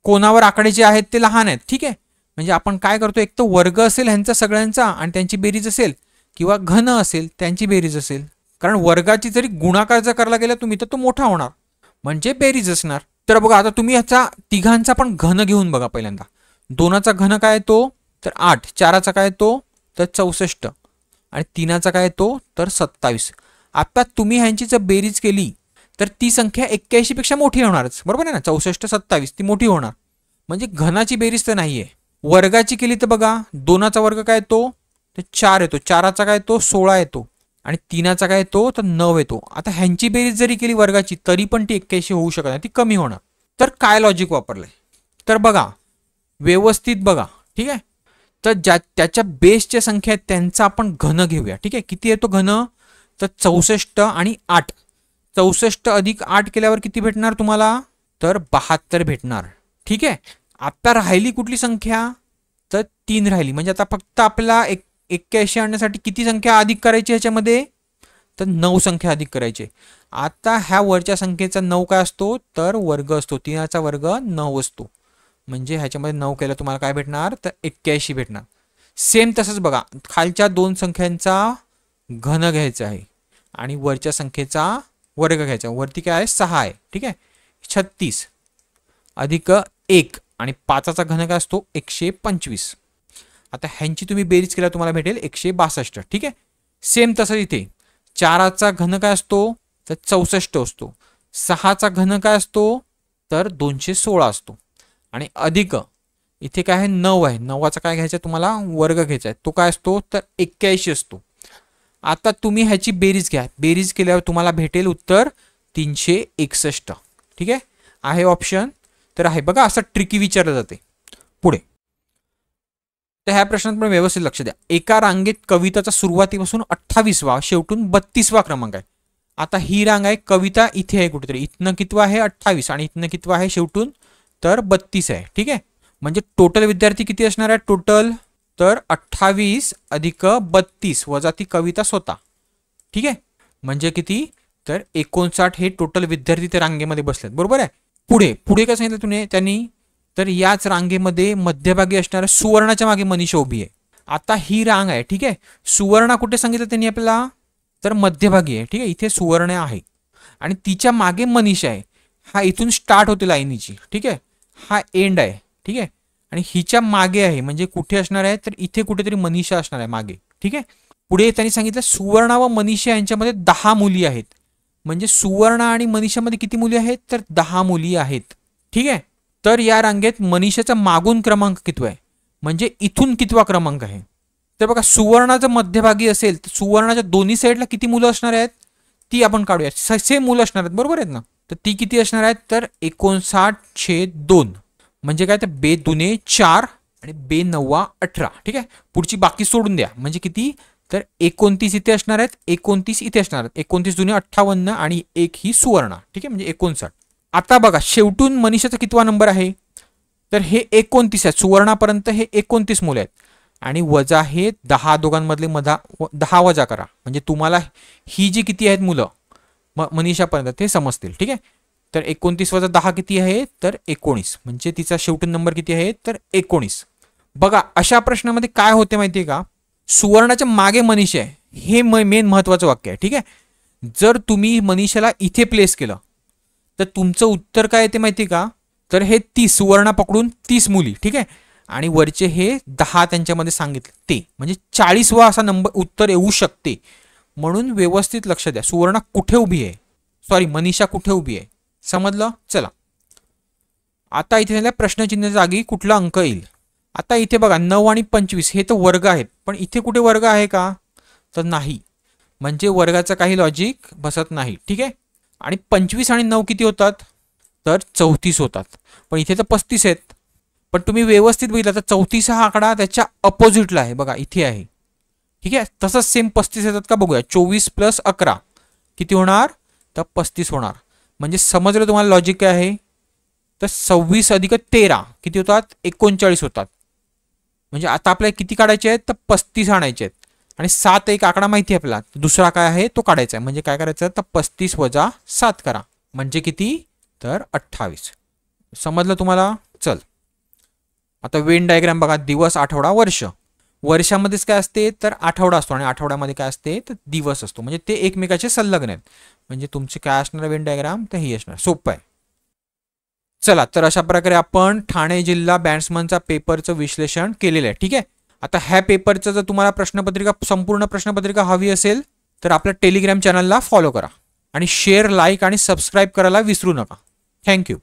कोणावर आकडे जे आहेत ते लहान आहेत. ठीक आहे, म्हणजे आपण काय करतो, एक तर वर्ग असेल ह्यांचा सगळ्यांचा आणि त्यांची बेरीज असेल, किंवा घन असेल त्यांची बेरीज असेल. कारण वर्गाची जरी गुणाकार जर करायला गेला तुम्ही तर तो मोठा होणार म्हणजे बेरीज असणार. तर बघा आता तुम्ही ह्याचा तिघांचा पण घन घेऊन बघा. पहिल्यांदा 2चा घन काय तो तर 8, 4चा काय तो तर 64 आणि 3चा काय तो तर 27. आता तुम्ही ह्यांची जर बेरीज केली तर ती संख्या 81 पेक्षा मोठी होणारच. बरोबर आहे ना, 64, 27 ती मोठी होणार. म्हणजे घनाची बेरीज तर नाहीये. वर्गाची केली तर बघा 2चा वर्ग काय तो तर 4 येतो, 4चा काय तो 16 येतो आणि 3चा काय तो तर 9 येतो. आता ह्यांची बेरीज जरी केली वर्गाची तरी पण ती 81 होऊ शकत नाही, ती कमी होणार. तर काय लॉजिक वापरलंय तर बघा व्यवस्थित बघा. ठीक आहे, तर त्याच्या बेसच्या संख्या आहेत त्यांचा आपण घन घेऊया. ठीक आहे, किती येतो घन तर 64 आणि 8. 64 अधिक 8 केल्यावर किती भेटणार तुम्हाला तर 72 भेटणार. ठीक आहे, आता राहिली कुठली संख्या तर 3 राहिली. म्हणजे आता फक्त आपल्याला 81 आणण्यासाठी किती संख्या अधिक करायची ह्याच्यामध्ये तर 9 संख्या अधिक करायची. आता ह्या वरच्या संख्येचा 9 काय असतो तर वर्ग असतो. 3चा वर्ग 9 असतो. म्हणजे ह्याच्यामध्ये 9 केलं तुम्हाला काय भेटणार तर 81 भेटणार. सेम तसंच बघा, खालच्या दोन संख्यांचा घन घ्यायचा आहे आणि वरच्या संख्येचा वर्ग घ्यायचा. वरती काय आहे 6 आहे. ठीक आहे, 36 अधिक 1 आणि 5चा घन काय असतो 125. आता ह्यांची तुम्ही बेरीज केल्यावर तुम्हाला भेटेल 162. ठीक आहे, सेम तसं इथे 4चा घन काय असतो तर 64 असतो. 6चा घन काय असतो तर 216 असतो आणि अधिक इथे काय आहे 9 आहे. 9चा काय घ्यायचा तुम्हाला वर्ग घ्यायचा आहे, तो काय असतो तर 81 असतो. आता तुम्ही ह्याची बेरीज घ्या. बेरीज केल्यावर तुम्हाला भेटेल उत्तर 361. ठीक आहे ऑप्शन तर आहे. बघा असं ट्रिकी विचारलं जाते. पुढे तर ह्या प्रश्नात पण व्यवस्थित लक्ष द्या. एका रांगेत कविताचा सुरुवातीपासून 28वा शेवटून 32वा क्रमांक आहे. आता ही रांग आहे, कविता इथे आहे कुठेतरी, इथनं कितवा आहे 28 आणि इथनं कितवा आहे शेवटून तर 32 आहे. ठीक आहे, म्हणजे टोटल विद्यार्थी किती असणार आहे टोटल तर 28 अधिक 32 वजा ती कविता स्वतः. ठीक आहे, म्हणजे किती तर 59 हे टोटल विद्यार्थी त्या रांगेमध्ये बसलेत. बरोबर आहे. पुढे पुढे काय सांगितलं तुम्ही त्यांनी तर याच रांगेमध्ये मध्यभागी असणाऱ्या सुवर्णाच्या मागे मनीषा उभी आहे. आता ही रांग आहे. ठीक आहे, सुवर्णा कुठे सांगितलं त्यांनी आपल्याला तर मध्यभागी आहे. ठीक आहे, इथे सुवर्ण आहे आणि तिच्या मागे मनीषा आहे. हा इथून स्टार्ट होते लाईनीची, ठीक आहे, हा एंड आहे, ठीक आहे, आणि हिच्या मागे आहे, म्हणजे कुठे असणार आहे तर इथे कुठेतरी मनीषा असणार आहे मागे, ठीक आहे. पुढे त्यांनी सांगितलं सुवर्णा व मनीषा यांच्यामध्ये 10 मुली आहेत. म्हणजे सुवर्णा आणि मनीषामध्ये किती मुली आहेत तर 10 मुली आहेत, ठीक आहे. तर या रांगेत मनीषाचा मागून क्रमांक कितवा आहे, म्हणजे इथून कितवा क्रमांक आहे. तर बघा सुवर्णाचं मध्यभागी असेल तर सुवर्णाच्या दोन्ही साईडला किती मुलं असणार आहेत ती आपण काढूया. सेम मुलं असणार आहेत, बरोबर आहेत ना. तर ती किती असणार आहेत तर 59/2. म्हणजे काय तर बे दुने 4 आणि बे 9 18, ठीक आहे. पुढची बाकी सोडून द्या, म्हणजे किती तर 29 इथे असणार आहेत, 29 इथे असणार आहेत, 29 दुने 58 आणि 1 ही सुवर्णा, ठीक आहे, म्हणजे 59. आता बघा शेवटून मनीषाचा कितवा नंबर आहे तर हे 29 आहे. सुवर्णापर्यंत हे 29 मुलं आहेत आणि वजा हे 10 दोघांमधले 10 वजा करा, म्हणजे तुम्हाला ही जी किती आहेत मुलं मनीषापर्यंत ते समजतील, ठीक आहे. तर 29 वजा 10 किती आहे तर 19, म्हणजे तिचा शेवटून नंबर किती आहे तर 19. बघा अशा प्रश्नामध्ये काय होते माहितीये का, सुवर्णाच्या मागे मनीषा आहे, हे मेन महत्वाचं वाक्य आहे, ठीक आहे. जर तुम्ही मनीषाला इथे प्लेस केलं तर तुमचं उत्तर काय येते माहिती का, तर हे 30 सुवर्णा पकडून 30 मुली, ठीक आहे, आणि वरचे हे 10 त्यांच्यामध्ये सांगितले ते, म्हणजे 40वा असा नंबर उत्तर येऊ शकते. म्हणून व्यवस्थित लक्ष द्या, सुवर्णा कुठे उभी आहे, सॉरी मनीषा कुठे उभी आहे, समजलं. चला आता इथे प्रश्नचिन्ह जागी कुठला अंक येईल. आता इथे बघा 9 आणि 25 हे तर वर्ग आहेत, पण इथे कुठे वर्ग आहे का तर नाही, म्हणजे वर्गाचं काही लॉजिक बसत नाही, ठीक आहे. आणि 25 आणि 9 किती होतात तर 34 होतात, पण इथे तर 35 आहेत. पण तुम्ही व्यवस्थित बघितलं तर 34 हा आकडा त्याच्या अपोजिटला आहे, बघा इथे आहे, ठीक आहे. तसंच सेम 35 येतात का बघूया. 24 + 11 किती होणार तर 35 होणार. म्हणजे समजलं तुम्हाला लॉजिक काय आहे तर 26 + 13 किती होतात 39 होतात. म्हणजे आता आपल्याला किती काढायचे आहेत तर 35 आणायचे आहेत, आणि 7 एक आकडा माहिती आहे आपल्याला, दुसरा काय आहे तो काढायचा आहे. म्हणजे काय करायचं तर 35 - 7 करा, म्हणजे किती तर 28. समजलं तुम्हाला. चल आता वेन डायग्राम बघा, दिवस आठवडा वर्ष. वर्षामध्येच काय असते तर आठवडा असतो आणि आठवड्यामध्ये काय असते तर दिवस असतो, म्हणजे ते एकमेकाचे संलग्न आहेत. म्हणजे तुमचे काय असणार वेन डायग्राम तर ही असणार. सोपं आहे. चला तर अशा प्रकारे आपण ठाणे जिल्हा बॅट्समनचा पेपरचं विश्लेषण केलेलं आहे, ठीक आहे. आता ह्या पेपरचं जर तुम्हाला प्रश्नपत्रिका संपूर्ण प्रश्नपत्रिका हवी असेल तर आपल्या टेलिग्राम चॅनलला फॉलो करा आणि शेअर लाईक आणि सबस्क्राईब करायला विसरू नका. थँक्यू.